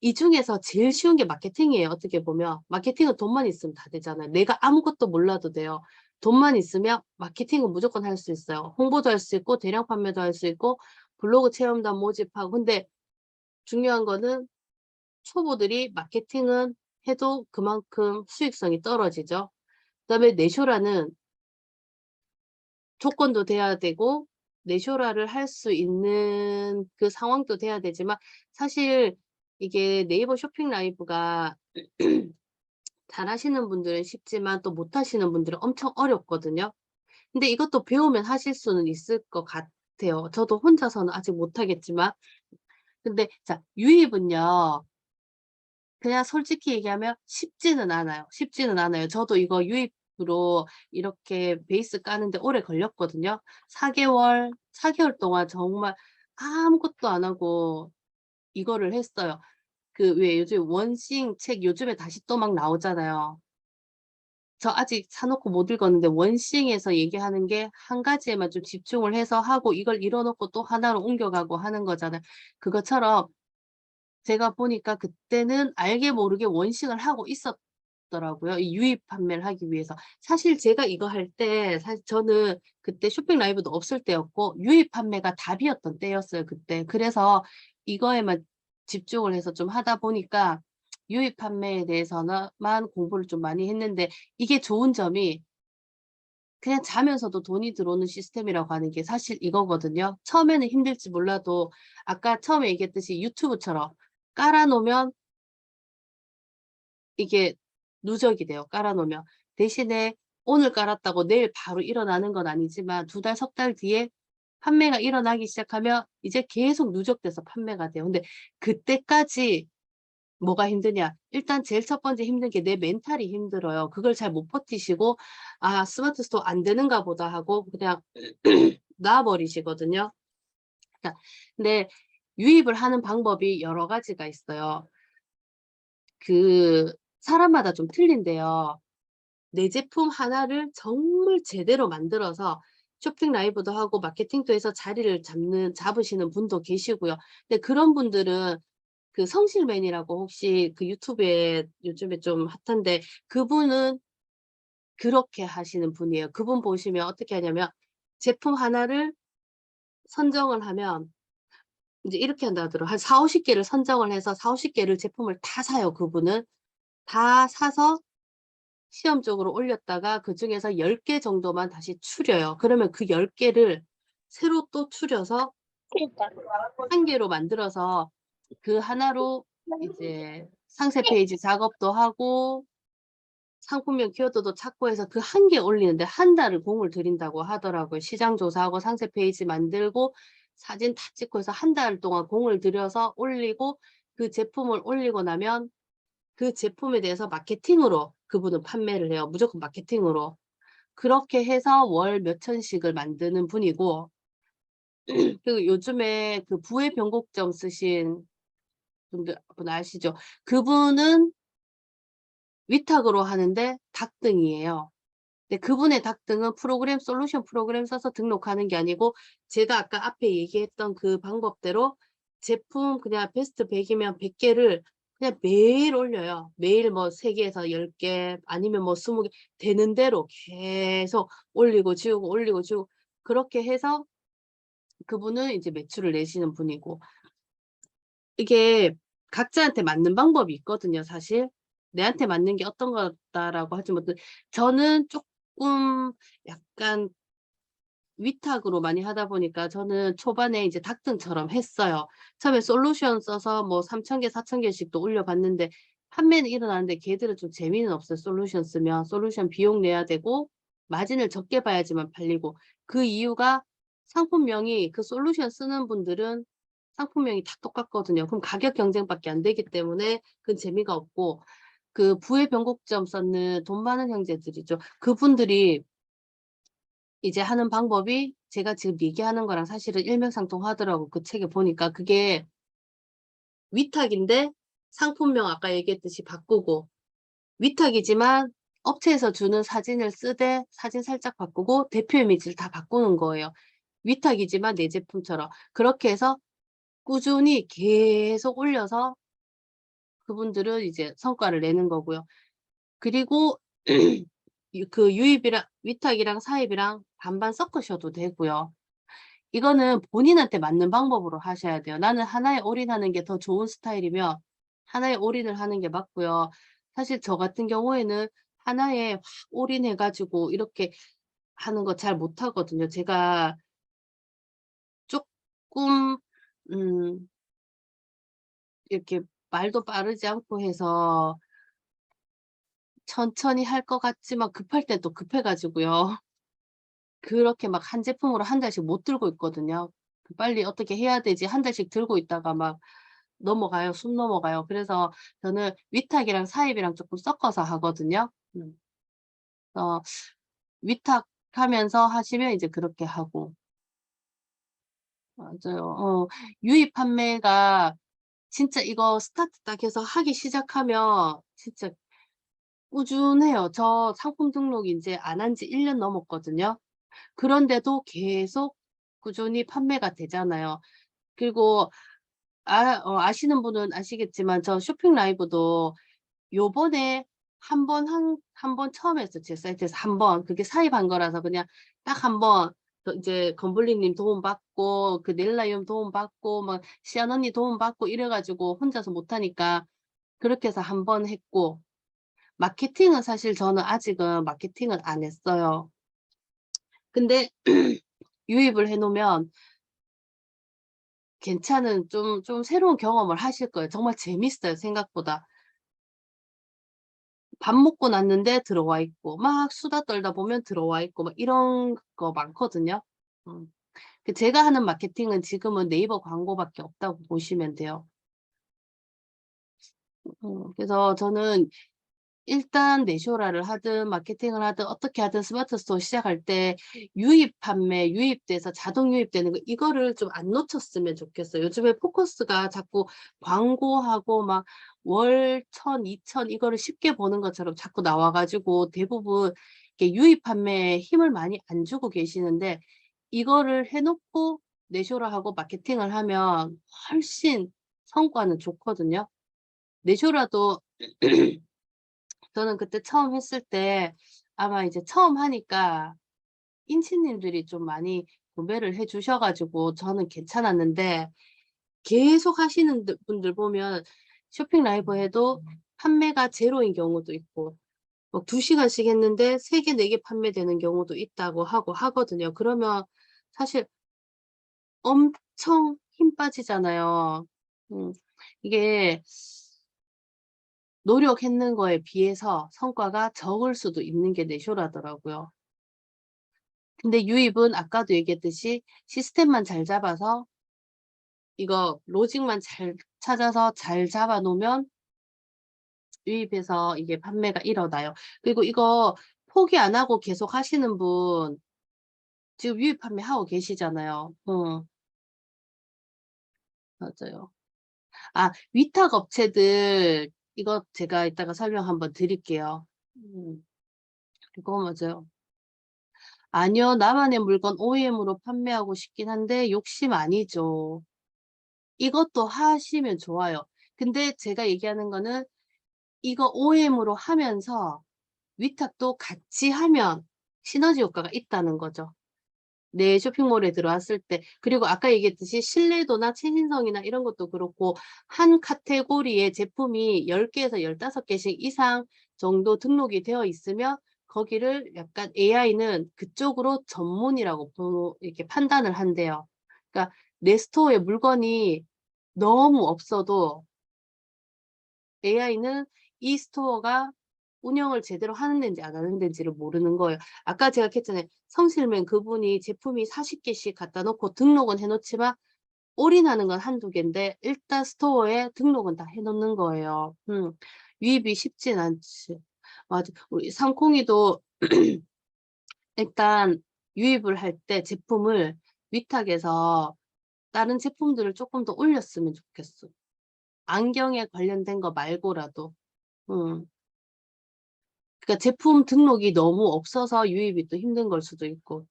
Speaker 1: 이 중에서 제일 쉬운 게 마케팅이에요, 어떻게 보면. 마케팅은 돈만 있으면 다 되잖아요. 내가 아무것도 몰라도 돼요. 돈만 있으면 마케팅은 무조건 할 수 있어요. 홍보도 할 수 있고 대량 판매도 할 수 있고 블로그 체험단 모집하고. 근데 중요한 거는 초보들이 마케팅은 해도 그만큼 수익성이 떨어지죠. 그다음에 내쇼라는 조건도 돼야 되고 내쇼라를 할 수 있는 그 상황도 돼야 되지만 사실 이게 네이버 쇼핑 라이브가 잘하시는 분들은 쉽지만 또 못하시는 분들은 엄청 어렵거든요. 근데 이것도 배우면 하실 수는 있을 것 같아요. 저도 혼자서는 아직 못하겠지만. 근데 자, 유입은요. 그냥 솔직히 얘기하면 쉽지는 않아요. 쉽지는 않아요. 저도 이거 유입으로 이렇게 베이스 까는데 오래 걸렸거든요. 4 개월 동안 정말 아무것도 안 하고 이거를 했어요. 그 왜 요즘 원싱 책 요즘에 다시 또 막 나오잖아요. 저 아직 사 놓고 못 읽었는데 원싱에서 얘기하는 게 한 가지에만 좀 집중을 해서 하고 이걸 이뤄 놓고 또 하나로 옮겨가고 하는 거잖아요. 그것처럼 제가 보니까 그때는 알게 모르게 원싱을 하고 있었더라고요, 이 유입 판매를 하기 위해서. 사실 제가 이거 할 때 사실 저는 그때 쇼핑 라이브도 없을 때였고 유입 판매가 답이었던 때였어요, 그때. 그래서 이거에만 집중을 해서 좀 하다 보니까 유입 판매에 대해서는 만 공부를 좀 많이 했는데 이게 좋은 점이 그냥 자면서도 돈이 들어오는 시스템이라고 하는 게 사실 이거거든요. 처음에는 힘들지 몰라도 아까 처음에 얘기했듯이 유튜브처럼 깔아 놓으면 이게 누적이 돼요, 깔아 놓으면. 대신에 오늘 깔았다고 내일 바로 일어나는 건 아니지만 2 달, 석 달 뒤에 판매가 일어나기 시작하면 이제 계속 누적돼서 판매가 돼요. 근데 그때까지 뭐가 힘드냐? 일단 제일 첫 번째 힘든 게 내 멘탈이 힘들어요. 그걸 잘 못 버티시고 '아 스마트 스토어 안 되는가 보다.' 하고 그냥 놔 버리시거든요. 그러니까 근데 유입을 하는 방법이 여러 가지가 있어요. 그 사람마다 좀 틀린데요. 내 제품 하나를 정말 제대로 만들어서 쇼핑 라이브도 하고 마케팅도 해서 자리를 잡으시는 분도 계시고요. 근데 그런 분들은 그 성실맨이라고 혹시 그 유튜브에 요즘에 좀 핫한데 그분은 그렇게 하시는 분이에요. 그분 보시면 어떻게 하냐면 제품 하나를 선정을 하면 인제 이렇게 한다 하더라고요. 한 40-50 개를 선정을 해서 40-50 개를 제품을 다 사요, 그분은. 다 사서 시험적으로 올렸다가 그중에서 10개 정도만 다시 추려요. 그러면 그 10 개를 새로 또 추려서 한 개로 만들어서 그 하나로 이제 상세 페이지 작업도 하고 상품명 키워드도 찾고 해서 그 한 개 올리는데 한 달을 공을 들인다고 하더라고요. 시장 조사하고 상세 페이지 만들고 사진 다 찍고 해서 한 달 동안 공을 들여서 올리고 그 제품을 올리고 나면 그 제품에 대해서 마케팅으로 그분은 판매를 해요. 무조건 마케팅으로. 그렇게 해서 월 몇 천씩을 만드는 분이고 그리고 요즘에 그 부의 변곡점 쓰신 분 아시죠? 그분은 위탁으로 하는데 닭등이에요. 근데 그분의 닭등은 프로그램 솔루션 프로그램 써서 등록하는 게 아니고 제가 아까 앞에 얘기했던 그 방법대로 제품 그냥 베스트 100 이면 100 개를 그냥 매일 올려요. 매일 뭐 3 개에서 10개 아니면 뭐 20개 되는 대로 계속 올리고 지우고 올리고 지우고 그렇게 해서 그분은 이제 매출을 내시는 분이고 이게 각자한테 맞는 방법이 있거든요 사실. 내한테 맞는 게 어떤 거다라고 하지 못해 저는 쪼끔 약간 위탁으로 많이 하다 보니까 저는 초반에 이제 닭등처럼 했어요. 처음에 솔루션 써서 뭐 3,000 개 4,000 개씩도 올려 봤는데 판매는 일어나는데 걔들은 좀 재미는 없어요 솔루션 쓰면. 솔루션 비용 내야 되고 마진을 적게 봐야지만 팔리고. 그 이유가 상품명이 그 솔루션 쓰는 분들은 상품명이 다 똑같거든요. 그럼 가격 경쟁밖에 안 되기 때문에 그건 재미가 없고 그 부의 변곡점 썼는 돈 많은 형제들이죠. 그분들이 이제 하는 방법이 제가 지금 얘기하는 거랑 사실은 일맥상통하더라고 그 책에 보니까. 그게 위탁인데 상품명 아까 얘기했듯이 바꾸고 위탁이지만 업체에서 주는 사진을 쓰되 사진 살짝 바꾸고 대표 이미지를 다 바꾸는 거예요. 위탁이지만 내 제품처럼. 그렇게 해서 꾸준히 계속 올려서 그분들은 이제 성과를 내는 거고요. 그리고 그 유입이랑 위탁이랑 사입이랑 반반 섞으셔도 되고요. 이거는 본인한테 맞는 방법으로 하셔야 돼요. 나는 하나에 올인하는 게 더 좋은 스타일이면 하나에 올인을 하는 게 맞고요. 사실 저 같은 경우에는 하나에 확 올인해 가지고 이렇게 하는 거 잘 못하거든요. 제가 쪼끔 음 이렇게 말도 빠르지 않고 해서 천천히 할 것 같지만 급할 땐 또 급해 가지고요. 그렇게 막 한 제품으로 한 달씩 못 들고 있거든요. 그 빨리 어떻게 해야 되지 한 달씩 들고 있다가 막 넘어가요. 숨 넘어가요. 그래서 저는 위탁이랑 사입이랑 쪼끔 섞어서 하거든요. 어 위탁하면서 하시면 이제 그렇게 하고. 맞아요. 유입 판매가 진짜 이거 스타트 딱 해서 하기 시작하면 진짜 꾸준해요. 저 상품 등록 인제 안 한 지 1년 넘었거든요. 그런데도 계속 꾸준히 판매가 되잖아요. 그리고 아시는 분은 아시겠지만 저 쇼핑 라이브도 요번에 한 번 처음 했어요. 제 사이트에서 한 번. 그게 사입한 거라서 그냥 딱 한 번 이제 건블리님 도움 받고 그 넬라윰 도움 받고 막 시안 언니 도움 받고 이래 가지고 혼자서 못 하니까 그렇게 해서 한 번 했고 마케팅은 사실 저는 아직은 마케팅은 안 했어요. 근데 유입을 해 놓으면 괜찮은 좀 새로운 경험을 하실 거예요. 정말 재밌어요 생각보다. 밥 먹고 났는데 들어와 있고 막 수다 떨다 보면 들어와 있고 막 이런 거 많거든요. 음. 제가 하는 마케팅은 지금은 네이버 광고밖에 없다고 보시면 돼요. 그래서 저는 일단 내쇼라를 하든 마케팅을 하든 어떻게 하든 스마트 스토어 시작할 때 유입 판매, 유입돼서 자동 유입되는 거 이거를 좀 안 놓쳤으면 좋겠어요. 요즘에 포커스가 자꾸 광고하고 막 월 1,000, 2,000 이거를 쉽게 버는 것처럼 자꾸 나와 가지고 대부분 이렇게 유입 판매에 힘을 많이 안 주고 계시는데 이거를 해 놓고 내쇼라 하고 마케팅을 하면 훨씬 성과는 좋거든요. 내쇼라도 저는 그때 처음 했을 때 아마 이제 처음 하니까 인치님들이 좀 많이 구매를 해 주셔 가지고 저는 괜찮았는데 계속 하시는 분들 보면 쇼핑 라이브 해도 판매가 제로인 경우도 있고 뭐 2 시간씩 했는데 3 개, 4개 판매되는 경우도 있다고 하고 하거든요. 그러면 사실 엄청 힘 빠지잖아요. 음 이게 노력했는 거에 비해서 성과가 적을 수도 있는 게 내쇼라더라고요. 근데 유입은 아까도 얘기했듯이 시스템만 잘 잡아서 이거 로직만 잘 찾아서 잘 잡아 놓으면 유입해서 이게 판매가 일어나요. 그리고 이거 포기 안 하고 계속 하시는 분 지금 유입 판매하고 계시잖아요. 맞아요. 위탁 업체들 이거 제가 이따가 설명 한번 드릴게요. 이거 맞아요. 아니요. 나만의 물건 OEM으로 판매하고 싶긴 한데 욕심 아니죠. 이것도 하시면 좋아요. 근데 제가 얘기하는 거는 이거 OEM으로 하면서 위탁도 같이 하면 시너지 효과가 있다는 거죠. 내 쇼핑몰에 들어왔을 때. 그리고 아까 얘기했듯이 신뢰도나 최신성이나 이런 것도 그렇고 한 카테고리의 제품이 10개에서 15개씩 이상 정도 등록이 되어 있으면 거기를 약간 AI는 그쪽으로 전문이라고 이렇게 판단을 한대요. 그러니까 내 스토어에 물건이 너무 없어도 AI는 이 스토어가 운영을 제대로 하는 데인지 안 하는 데인지를 모르는 거예요. 아까 제가 했잖아요. 성실맨 그분이 제품이 40개씩 갖다 놓고 등록은 해 놓지만 올인하는 건 1-2 개인데 일단 스토어에 등록은 다 해 놓는 거예요. 유입이 쉽진 않지. 맞아. 우리 상콩이도 일단 유입을 할 때 제품을 위탁해서 다른 제품들을 쪼끔 더 올렸으면 좋겠어. 안경에 관련된 거 말고라도. 음. 그러니까 제품 등록이 너무 없어서 유입이 또 힘든 걸 수도 있고.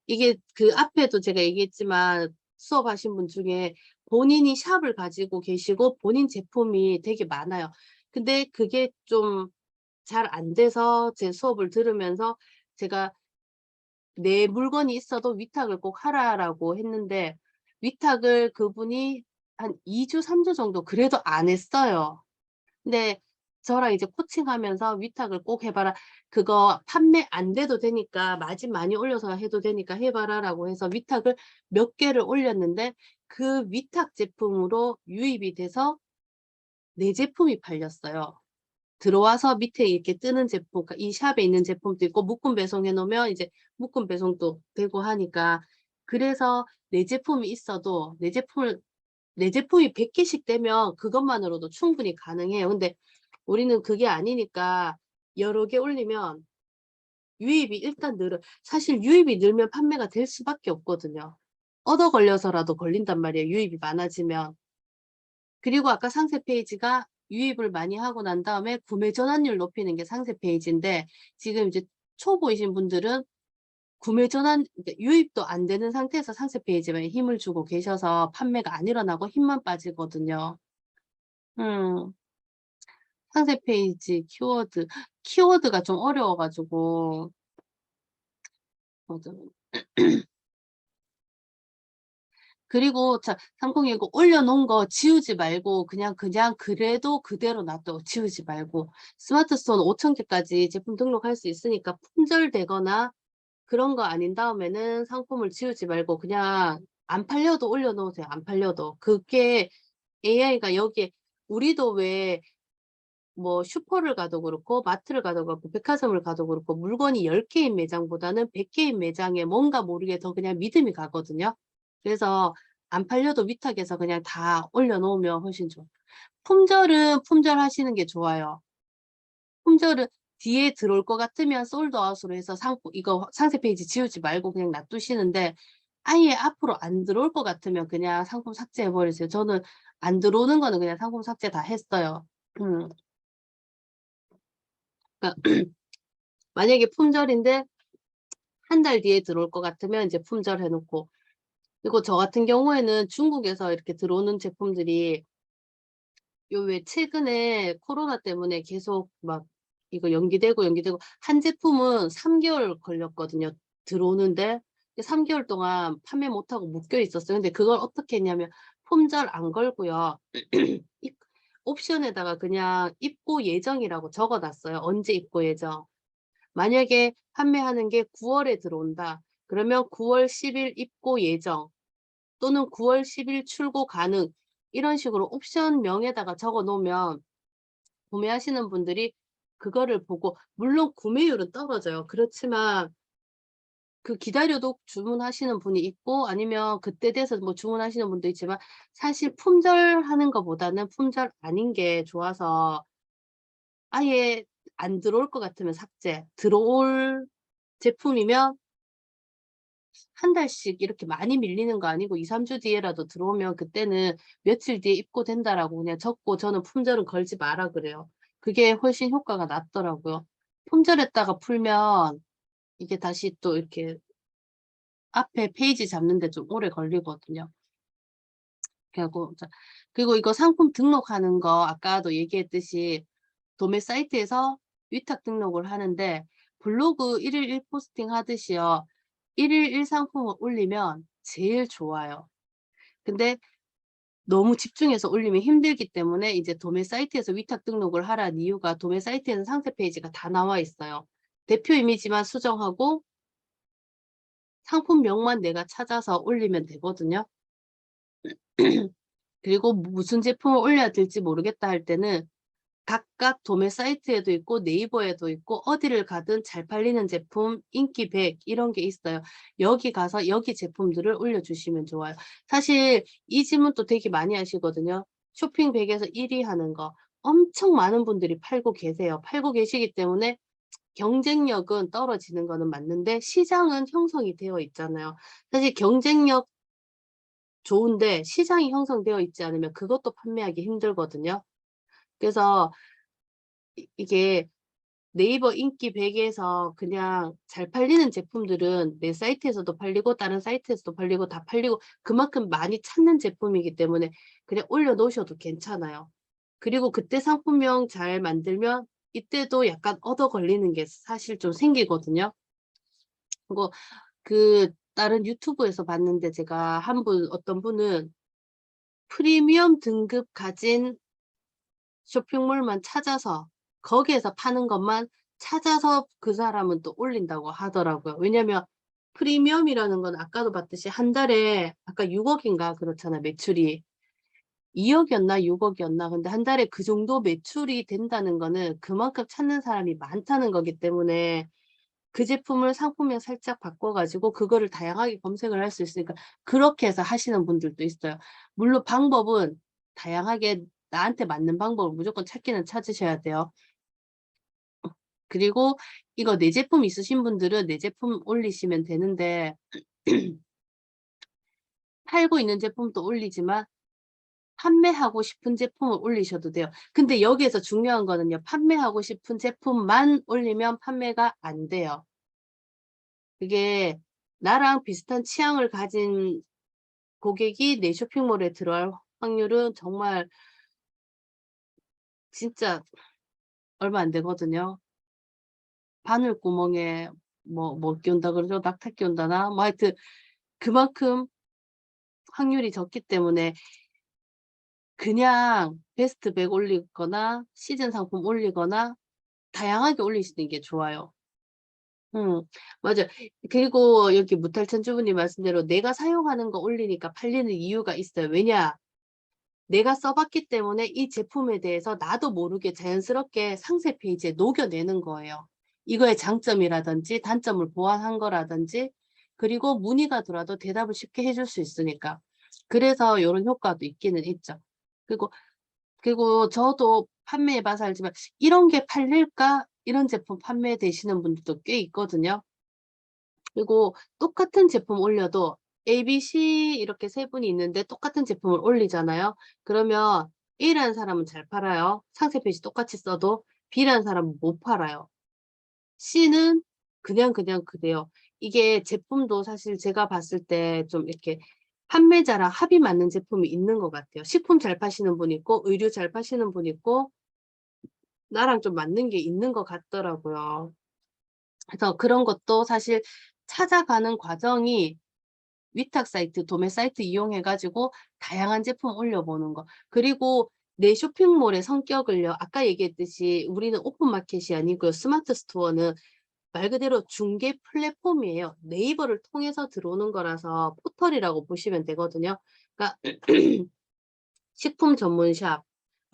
Speaker 1: 이게 그 앞에도 제가 얘기했지만 수업하신 분 중에 본인이 샵을 가지고 계시고 본인 제품이 되게 많아요. 근데 그게 좀 잘 안 돼서 제 수업을 들으면서 제가 "내 물건이 있어도 위탁을 꼭 하라."라고 했는데 위탁을 그분이 한 2 주, 3주 정도 그래도 안 했어요. 근데 저랑 이제 코칭하면서 "위탁을 꼭 해 봐라. 그거 판매 안 돼도 되니까 마진 많이 올려서 해도 되니까 해 봐라."라고 해서 위탁을 몇 개를 올렸는데 그 위탁 제품으로 유입이 돼서 내 제품이 팔렸어요. 들어와서 밑에 이렇게 뜨는 제품, 그러니까 이 샵에 있는 제품도 있고 묶음 배송해 놓으면 이제 묶음 배송도 되고 하니까 그래서 내 제품이 100 개씩 되면 그것만으로도 충분히 가능해요. 근데 우리는 그게 아니니까 여러 개 올리면 유입이 일단 사실 유입이 늘면 판매가 될 수밖에 없거든요. 얻어 걸려서라도 걸린단 말이에요, 유입이 많아지면. 그리고 아까 상세 페이지가 유입을 많이 하고 난 다음에 구매 전환율 높이는 게 상세 페이지인데 지금 이제 초보이신 분들은 구매 전환, 그러니까 유입도 안 되는 상태에서 상세 페이지에 힘을 주고 계셔서 판매가 안 일어나고 힘만 빠지거든요. 음. 상세 페이지 키워드가 좀 어려워 가지고. 맞아요. 그리고 자, 3019 올려 놓은 거 지우지 말고 그냥 그래도 그대로 놔둬. 지우지 말고. 스마트 스토어는 5,000 개까지 제품 등록할 수 있으니까 품절되거나 그런 거 아닌 다음에는 상품을 지우지 말고 그냥 안 팔려도 올려 놓으세요, 안 팔려도. 그게 AI가 여기에 우리도 왜 뭐 슈퍼를 가도 그렇고 마트를 가도 그렇고 백화점을 가도 그렇고 물건이 10 개인 매장보다는 100 개인 매장에 뭔가 모르게 더 그냥 믿음이 가거든요. 그래서 안 팔려도 위탁해서 그냥 다 올려 놓으면 훨씬 좋아요. 품절은 품절하시는 게 좋아요. 품절은 뒤에 들어올 것 같으면 솔드 아웃으로 해서 상품 이거 상세 페이지 지우지 말고 그냥 놔두시는데 아예 앞으로 안 들어올 것 같으면 그냥 상품 삭제해 버리세요. 저는 안 들어오는 거는 그냥 상품 삭제 다 했어요. 음. 그러니까 만약에 품절인데 한 달 뒤에 들어올 것 같으면 이제 품절해 놓고, 그리고 저 같은 경우에는 중국에서 이렇게 들어오는 제품들이 요 왜 최근에 코로나 때문에 계속 막 이거 연기되고 한 제품은 3 개월 걸렸거든요, 들어오는데. 3 개월 동안 판매 못하고 묶여 있었어요. 근데 그걸 어떻게 했냐면 품절 안 걸고요. 입 옵션에다가 그냥 입고 예정이라고 적어 놨어요. 언제 입고 예정. 만약에 판매하는 게 9 월에 들어온다. 그러면 9월 10일 입고 예정 또는 9월 10일 출고 가능, 이런 식으로 옵션명에다가 적어 놓으면 구매하시는 분들이 그거를 보고, 물론 구매율은 떨어져요. 그렇지만 그 기다려도 주문하시는 분이 있고 아니면 그때 돼서 뭐 주문하시는 분도 있지만 사실 품절하는 것보다는 품절 아닌 게 좋아서 아예 안 들어올 것 같으면 삭제, 들어올 제품이면 한 달씩 이렇게 많이 밀리는 거 아니고 2-3주 뒤에라도 들어오면 그때는 "며칠 뒤에 입고된다."라고 그냥 적고 저는 품절은 걸지 마라 그래요. 그게 훨씬 효과가 낫더라고요. 품절했다가 풀면 이게 다시 또 이렇게 앞에 페이지 잡는 데 좀 오래 걸리거든요. 그래 갖고 자, 그리고 이거 상품 등록하는 거 아까도 얘기했듯이 도매 사이트에서 위탁 등록을 하는데 블로그 1일 1 포스팅 하듯이요. 1일 1 상품을 올리면 제일 좋아요. 근데 너무 집중해서 올리면 힘들기 때문에 이제 도매 사이트에서 위탁 등록을 하라는 이유가 도매 사이트에는 상세 페이지가 다 나와 있어요. 대표 이미지만 수정하고 상품명만 내가 찾아서 올리면 되거든요. 그리고 무슨 제품을 올려야 될지 모르겠다 할 때는 각각 도매 사이트에도 있고 네이버에도 있고 어디를 가든 잘 팔리는 제품 인기 100 이런 게 있어요. 여기 가서 여기 제품들을 올려주시면 좋아요. 사실 이 질문도 되게 많이 하시거든요. 쇼핑 100 에서 1위 하는 거. 엄청 많은 분들이 팔고 계세요. 팔고 계시기 때문에 경쟁력은 떨어지는 거는 맞는데 시장은 형성이 되어 있잖아요. 사실 경쟁력 좋은데 시장이 형성되어 있지 않으면 그것도 판매하기 힘들거든요. 그래서 이게 네이버 인기 100 에서 그냥 잘 팔리는 제품들은 내 사이트에서도 팔리고 다른 사이트에서도 팔리고 다 팔리고 그만큼 많이 찾는 제품이기 때문에 그냥 올려 놓으셔도 괜찮아요. 그리고 그때 상품명 잘 만들면 이때도 약간 얻어 걸리는 게 사실 좀 생기거든요. 그리고 그 다른 유튜브에서 봤는데 제가 어떤 분은 프리미엄 등급 가진 쇼핑몰만 찾아서 거기에서 파는 것만 찾아서 그 사람은 또 올린다고 하더라고요. 왜냐면 프리미엄이라는 건 아까도 봤듯이 한 달에 아까 6억 인가 그렇잖아요, 매출이. 2억 이었나 6억 이었나. 근데 한 달에 그 정도 매출이 된다는 거는 그만큼 찾는 사람이 많다는 거기 때문에 그 제품을 상품명 살짝 바꿔 가지고 그거를 다양하게 검색을 할 수 있으니까 그렇게 해서 하시는 분들도 있어요. 물론 방법은 다양하게 나한테 맞는 방법을 무조건 찾기는 찾으셔야 돼요. 그리고 이거 내 제품 있으신 분들은 내 제품 올리시면 되는데 팔고 있는 제품도 올리지만 판매하고 싶은 제품을 올리셔도 돼요. 근데 여기에서 중요한 거는요. 판매하고 싶은 제품만 올리면 판매가 안 돼요. 그게 나랑 비슷한 취향을 가진 고객이 내 쇼핑몰에 들어갈 확률은 정말 진짜 얼마 안 되거든요. 바늘구멍에 뭐 끼운다 그러죠? 낙타 끼운다나? 뭐 하여튼 그만큼 확률이 적기 때문에 그냥 베스트 100 올리거나 시즌 상품 올리거나 다양하게 올리시는 게 좋아요. 음 맞아요. 그리고 여기 무탈천주부님 말씀대로 내가 사용하는 거 올리니까 팔리는 이유가 있어요. 왜냐? 내가 써 봤기 때문에 이 제품에 대해서 나도 모르게 자연스럽게 상세 페이지에 녹여내는 거예요. 이거의 장점이라든지 단점을 보완한 거라든지 그리고 문의가 들어와도 대답을 쉽게 해줄 수 있으니까. 그래서 요런 효과도 있기는 있죠. 그리고 저도 판매해 봐서 알지만 '이런 게 팔릴까?' 이런 제품 판매되시는 분들도 꽤 있거든요. 그리고 똑같은 제품 올려도 ABC 이렇게 세 분이 있는데 똑같은 제품을 올리잖아요. 그러면 A라는 사람은 잘 팔아요. 상세 페이지 똑같이 써도. B라는 사람은 못 팔아요. C는 그냥 그래요. 이게 제품도 사실 제가 봤을 때 좀 이렇게 판매자랑 합이 맞는 제품이 있는 것 같아요. 식품 잘 파시는 분 있고 의류 잘 파시는 분 있고 나랑 좀 맞는 게 있는 것 같더라고요. 그래서 그런 것도 사실 찾아가는 과정이 위탁 사이트, 도매 사이트 이용해 가지고 다양한 제품 올려보는 거. 그리고 내 쇼핑몰의 성격을요. 아까 얘기했듯이 우리는 오픈 마켓이 아니고요. 스마트 스토어는 말 그대로 중개 플랫폼이에요. 네이버를 통해서 들어오는 거라서 포털이라고 보시면 되거든요. 그러니까 식품 전문 샵,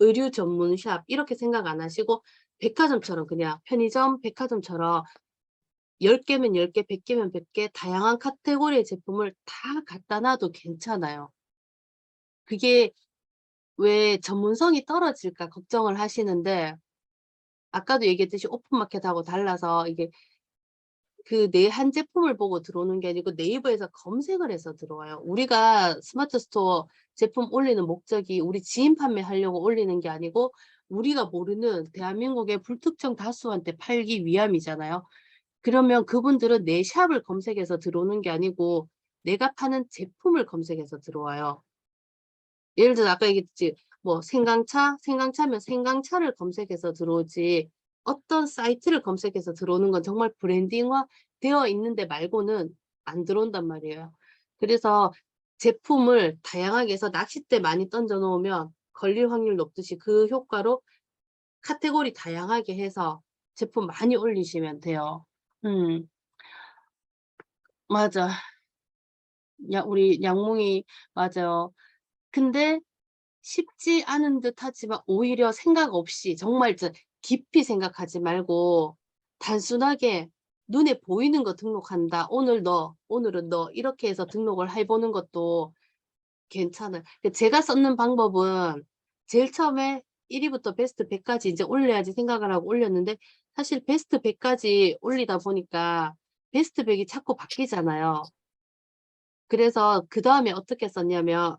Speaker 1: 의류 전문 샵 이렇게 생각 안 하시고 백화점처럼 그냥 편의점, 백화점처럼 10 개면 10 개, 100 개면 100개 다양한 카테고리의 제품을 다 갖다 놔도 괜찮아요. 그게 왜 전문성이 떨어질까 걱정을 하시는데 아까도 얘기했듯이 오픈마켓하고 달라서 이게 내 한 제품을 보고 들어오는 게 아니고 네이버에서 검색을 해서 들어와요. 우리가 스마트 스토어 제품 올리는 목적이 우리 지인 판매하려고 올리는 게 아니고 우리가 모르는 대한민국의 불특정 다수한테 팔기 위함이잖아요. 그러면 그분들은 내 샵을 검색해서 들어오는 게 아니고 내가 파는 제품을 검색해서 들어와요. 예를 들어 아까 얘기했지 뭐 생강차면 생강차를 검색해서 들어오지 어떤 사이트를 검색해서 들어오는 건 정말 브랜딩화 되어 있는데 말고는 안 들어온단 말이에요. 그래서 제품을 다양하게 해서 낚싯대 많이 던져 놓으면 걸릴 확률 높듯이 그 효과로 카테고리 다양하게 해서 제품 많이 올리시면 돼요. 음. 맞아. 우리 양몽이 맞아요. 근데 쉽지 않은 듯하지만 오히려 생각 없이 정말 깊이 생각하지 말고 단순하게 눈에 보이는 거 등록한다. 오늘은 너 이렇게 해서 등록을 해 보는 것도 괜찮아요. 제가 썼는 방법은 제일 처음에 1 위부터 베스트 100 까지 이제 올려야지 생각을 하고 올렸는데 사실 베스트 100 까지 올리다 보니까 베스트 100이 자꾸 바뀌잖아요. 그래서 그다음에 어떻게 썼냐면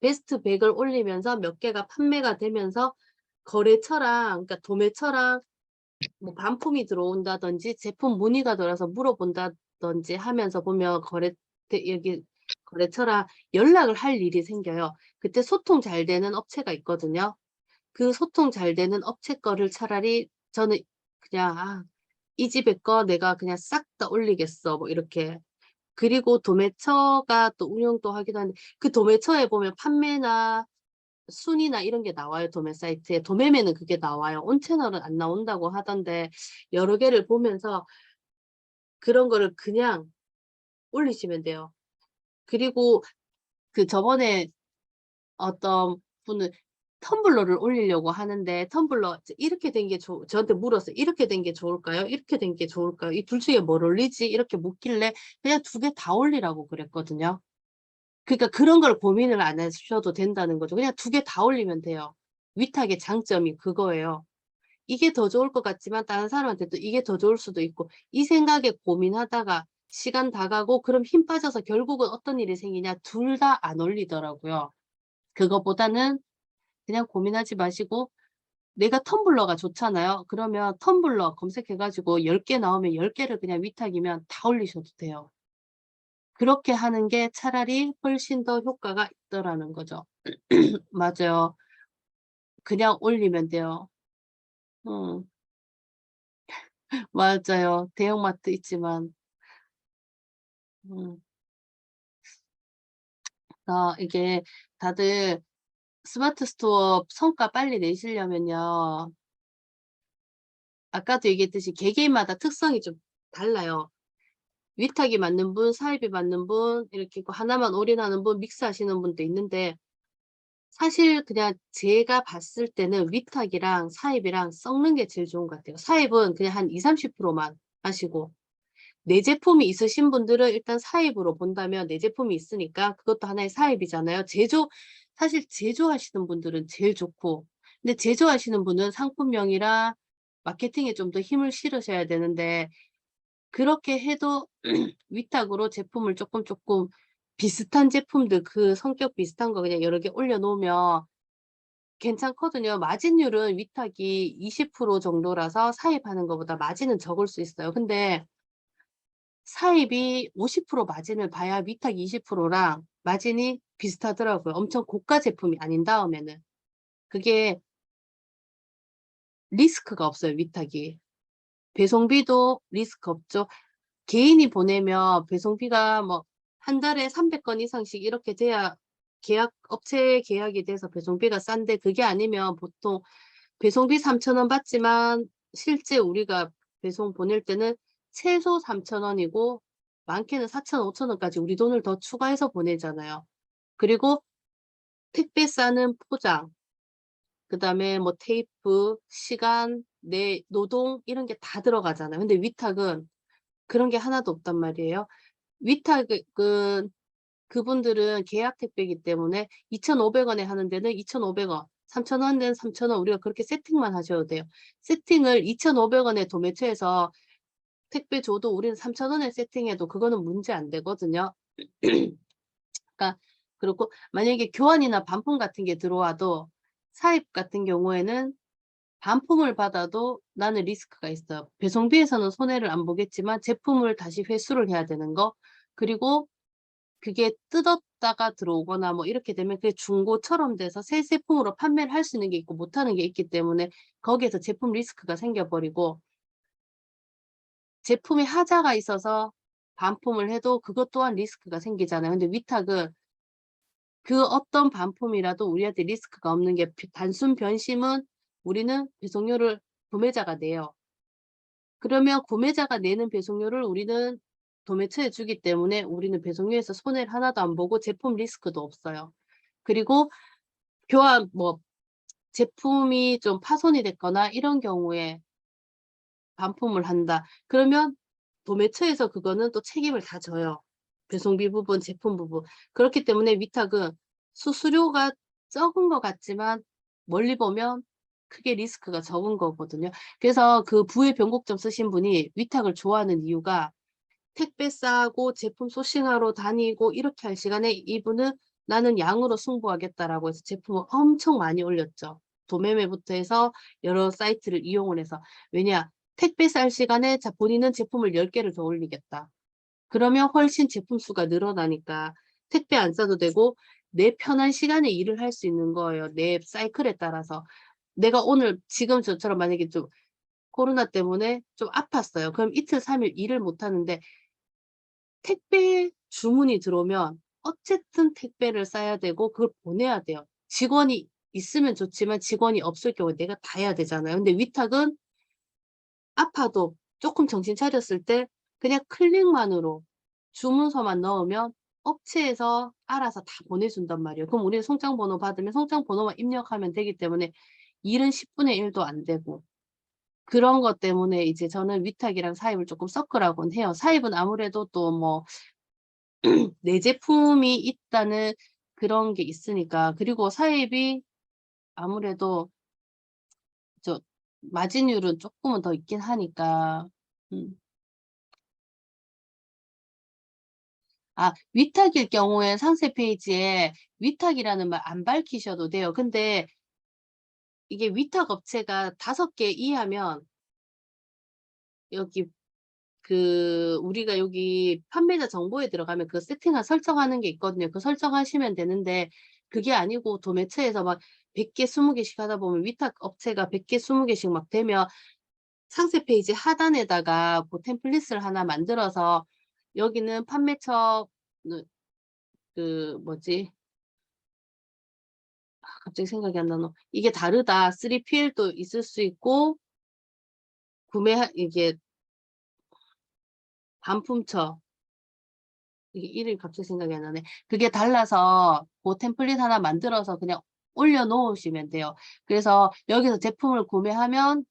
Speaker 1: 베스트 100을 올리면서 몇 개가 판매가 되면서 거래처랑 그러니까 도매처랑 뭐 반품이 들어온다든지 제품 문의가 들어와서 물어본다든지 하면서 보면 여기 거래처랑 연락을 할 일이 생겨요. 그때 소통 잘 되는 업체가 있거든요. 그 소통 잘 되는 업체 거를 차라리 저는 그냥 '이 집의 거 내가 그냥 싹 다 올리겠어.' 뭐 이렇게. 그리고 도매처가 또 운영도 하기도 하는데 그 도매처에 보면 판매나 순위나 이런 게 나와요, 도매 사이트에. 도매매는 그게 나와요. 온 채널은 안 나온다고 하던데 여러 개를 보면서 그런 거를 그냥 올리시면 돼요. 그리고 저번에 어떤 분은 텀블러를 올리려고 하는데 텀블러 이렇게 된 게 저한테 물었어요. "이렇게 된 게 좋을까요? 이렇게 된 게 좋을까요? 이 둘 중에 뭘 올리지?" 이렇게 묻길래 그냥 2개 다 올리라고 그랬거든요. 그러니까 그런 걸 고민을 안 하셔도 된다는 거죠. 그냥 2개 다 올리면 돼요. 위탁의 장점이 그거예요. 이게 더 좋을 것 같지만 다른 사람한테 또 이게 더 좋을 수도 있고 이 생각에 고민하다가 시간 다 가고 그럼 힘 빠져서 결국은 어떤 일이 생기냐 둘 다 안 올리더라고요. 그거보다는 그냥 고민하지 마시고 내가 텀블러가 좋잖아요. 그러면 텀블러 검색해 가지고 10개 나오면 10 개를 그냥 위탁이면 다 올리셔도 돼요. 그렇게 하는 게 차라리 훨씬 더 효과가 있더라는 거죠. 맞아요. 그냥 올리면 돼요. 음. 맞아요. 대형마트 있지만 음 이게 다들 스마트 스토어 성과 빨리 내시려면요. 아까도 얘기했듯이 개개인마다 특성이 좀 달라요. 위탁이 맞는 분, 사입이 맞는 분 이렇게 있고 하나만 올인하는 분, 믹스하시는 분도 있는데 사실 그냥 제가 봤을 때는 위탁이랑 사입이랑 섞는 게 제일 좋은 것 같아요. 사입은 그냥 한 20-30% 만 하시고 내 제품이 있으신 분들은 일단 사입으로 본다면 내 제품이 있으니까 그것도 하나의 사입이잖아요. 사실 제조하시는 분들은 제일 좋고 근데 제조하시는 분은 상품명이랑 마케팅에 좀 더 힘을 실으셔야 되는데 그렇게 해도 위탁으로 제품을 쪼끔 비슷한 제품들 그 성격 비슷한 거 그냥 여러 개 올려 놓으면 괜찮거든요. 마진율은 위탁이 20% 정도라서 사입하는 것보다 마진은 적을 수 있어요. 근데 사입이 50% 마진을 봐야 위탁이 20%랑 마진이 비슷하더라고요. 엄청 고가 제품이 아닌 다음에는. 그게 리스크가 없어요, 위탁이. 배송비도 리스크 없죠. 개인이 보내면 배송비가 뭐 한 달에 300건 이상씩 이렇게 돼야 업체 계약이 돼서 배송비가 싼데 그게 아니면 보통 배송비 3,000원 받지만 실제 우리가 배송 보낼 때는 최소 3,000 원이고 많게는 4,000 5,000 원까지 우리 돈을 더 추가해서 보내잖아요. 그리고 택배 싸는 포장, 그다음에 뭐 테이프, 시간, 내 노동 이런 게 다 들어가잖아요. 근데 위탁은 그런 게 하나도 없단 말이에요. 위탁은 그분들은 계약 택배이기 때문에 2,500 원에 하는 데는 2,500 원, 3,000 원 데는 3,000 원 우리가 그렇게 세팅만 하셔도 돼요. 세팅을 2,500 원에 도매처에서 택배 줘도 우리는 3,000원에 세팅해도 그거는 문제 안 되거든요. 그러니까 그렇고 만약에 교환이나 반품 같은 게 들어와도 사입 같은 경우에는 반품을 받아도 나는 리스크가 있어요. 배송비에서는 손해를 안 보겠지만 제품을 다시 회수를 해야 되는 거, 그리고 그게 뜯었다가 들어오거나 뭐 이렇게 되면 그게 중고처럼 돼서 새 제품으로 판매를 할 수 있는 게 있고 못 하는 게 있기 때문에 거기에서 제품 리스크가 생겨 버리고, 제품에 하자가 있어서 반품을 해도 그것 또한 리스크가 생기잖아요. 근데 위탁은 그 어떤 반품이라도 우리한테 리스크가 없는 게, 단순 변심은 우리는 배송료를 구매자가 내요. 그러면 구매자가 내는 배송료를 우리는 도매처에 주기 때문에 우리는 배송료에서 손해를 하나도 안 보고 제품 리스크도 없어요. 그리고 교환 뭐 제품이 좀 파손이 됐거나 이런 경우에 반품을 한다. 그러면 도매처에서 그거는 또 책임을 다 져요. 배송비 부분, 제품 부분. 그렇기 때문에 위탁은 수수료가 적은 것 같지만 멀리 보면 크게 리스크가 적은 거거든요. 그래서 그 부의 변곡점 쓰신 분이 위탁을 좋아하는 이유가, 택배 싸고 제품 소싱하러 다니고 이렇게 할 시간에 이분은 '나는 양으로 승부하겠다.'라고 해서 제품을 엄청 많이 올렸죠. 도매매부터 해서 여러 사이트를 이용을 해서. 왜냐? 택배 쌀 시간에 자 본인은 제품을 10 개를 더 올리겠다. 그러면 훨씬 제품 수가 늘어나니까 택배 안 싸도 되고 내 편한 시간에 일을 할 수 있는 거예요, 내 사이클에 따라서. 내가 오늘 지금 저처럼 만약에 좀 코로나 때문에 좀 아팠어요. 그럼 이틀 3일 일을 못 하는데 택배 주문이 들어오면 어쨌든 택배를 싸야 되고 그걸 보내야 돼요. 직원이 있으면 좋지만 직원이 없을 경우에 내가 다 해야 되잖아요. 근데 위탁은 아파도 쪼끔 정신 차렸을 때 그냥 클릭만으로 주문서만 넣으면 업체에서 알아서 다 보내준단 말이에요. 그럼 우리는 송장 번호 받으면 송장 번호만 입력하면 되기 때문에 일은 10분의 1도 안 되고, 그런 것 때문에 이제 저는 위탁이랑 사입을 쪼끔 섞으라고는 해요. 사입은 아무래도 또 뭐 내 제품이 있다는 그런 게 있으니까. 그리고 사입이 아무래도 저 마진율은 쪼끔은 더 있긴 하니까. 음. 위탁일 경우에 상세 페이지에 위탁이라는 말 안 밝히셔도 돼요. 근데 이게 위탁 업체가 5개 이하면 여기 우리가 여기 판매자 정보에 들어가면 그 세팅한 설정하는 게 있거든요. 그 설정하시면 되는데 그게 아니고 도매처에서 막 100 개, 20 개씩 하다 보면 위탁 업체가 100 개, 20 개씩 막 되면 상세 페이지 하단에다가 그 템플릿을 하나 만들어서 여기는 판매처 뭐지? 갑자기 생각이 안 나노. 이게 다르다. 3PL도 있을 수 있고 이게 반품처, 이게 이름이 갑자기 생각이 안 나네. 그게 달라서 고 템플릿 하나 만들어서 그냥 올려 놓으시면 돼요. 그래서 여기서 제품을 구매하면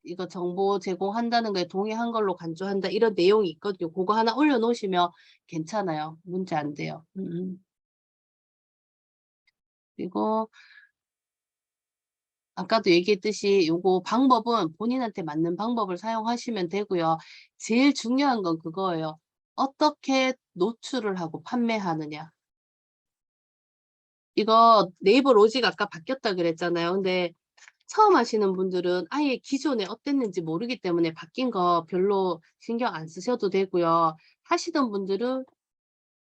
Speaker 1: 이거 정보 제공한다는 거에 동의한 걸로 간주한다, 이런 내용이 있거든요. 고거 하나 올려 놓으시면 괜찮아요. 문제 안 돼요. 그리고 아까도 얘기했듯이 요거 방법은 본인한테 맞는 방법을 사용하시면 되고요. 제일 중요한 건 그거예요. 어떻게 노출을 하고 판매하느냐. 이거 네이버 로직 아까 바뀌었다 그랬잖아요. 근데 처음 하시는 분들은 아예 기존에 어땠는지 모르기 때문에 바뀐 거 별로 신경 안 쓰셔도 되고요. 하시던 분들은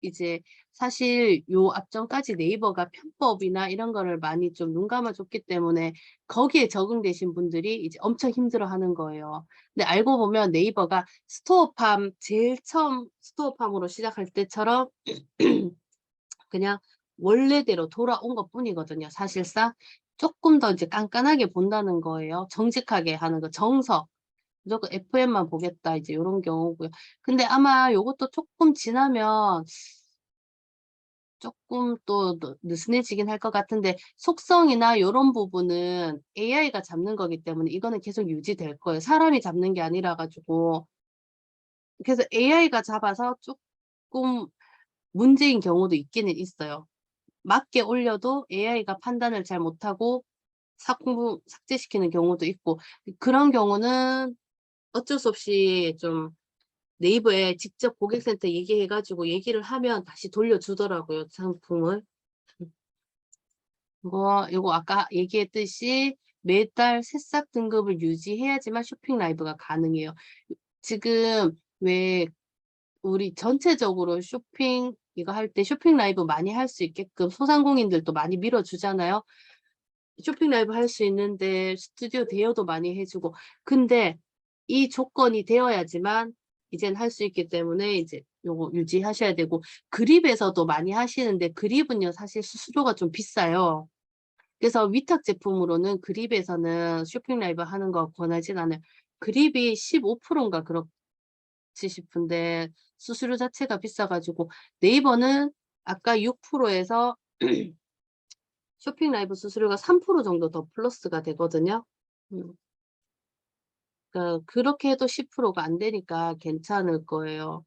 Speaker 1: 이제 사실 요 앞전까지 네이버가 편법이나 이런 거를 많이 좀 눈 감아 줬기 때문에 거기에 적응되신 분들이 이제 엄청 힘들어하는 거예요. 근데 알고 보면 네이버가 스토어팜, 제일 처음 스토어팜으로 시작할 때처럼 그냥 원래대로 돌아온 것뿐이거든요, 사실상. 쪼끔 더 이제 깐깐하게 본다는 거예요. 정직하게 하는 거, 정석. 무조건 FM만 보겠다, 이제 요런 경우고요. 근데 아마 요것도 쪼끔 지나면 쪼끔 또 느슨해지긴 할 것 같은데, 속성이나 요런 부분은 AI가 잡는 거기 때문에 이거는 계속 유지될 거예요. 사람이 잡는 게 아니라 가지고. 그래서 AI가 잡아서 쪼끔 문제인 경우도 있기는 있어요. 맞게 올려도 AI가 판단을 잘 못하고 삭제시키는 경우도 있고, 그런 경우는 어쩔 수 없이 좀 네이버에 직접 고객센터 얘기해 가지고 얘기를 하면 다시 돌려주더라고요, 상품을. 음. 요거 아까 얘기했듯이 매달 새싹 등급을 유지해야지만 쇼핑 라이브가 가능해요. 지금 왜 우리 전체적으로 쇼핑 이거 할 때 쇼핑 라이브 많이 할 수 있게끔 소상공인들도 많이 밀어주잖아요. 쇼핑 라이브 할 수 있는데 스튜디오 대여도 많이 해 주고. 근데 이 조건이 되어야지만 이젠 할 수 있기 때문에 이제 요거 유지하셔야 되고, 그립에서도 많이 하시는데 그립은요 사실 수수료가 좀 비싸요. 그래서 위탁 제품으로는 그립에서는 쇼핑 라이브 하는 거 권하진 않아요. 그립이 15% 인가 그렇지 싶은데 수수료 자체가 비싸 가지고, 네이버는 아까 6% 에서 쇼핑 라이브 수수료가 3% 정도 더 플러스가 되거든요. 음. 그러니까 그렇게 해도 10%가 안 되니까 괜찮을 거예요.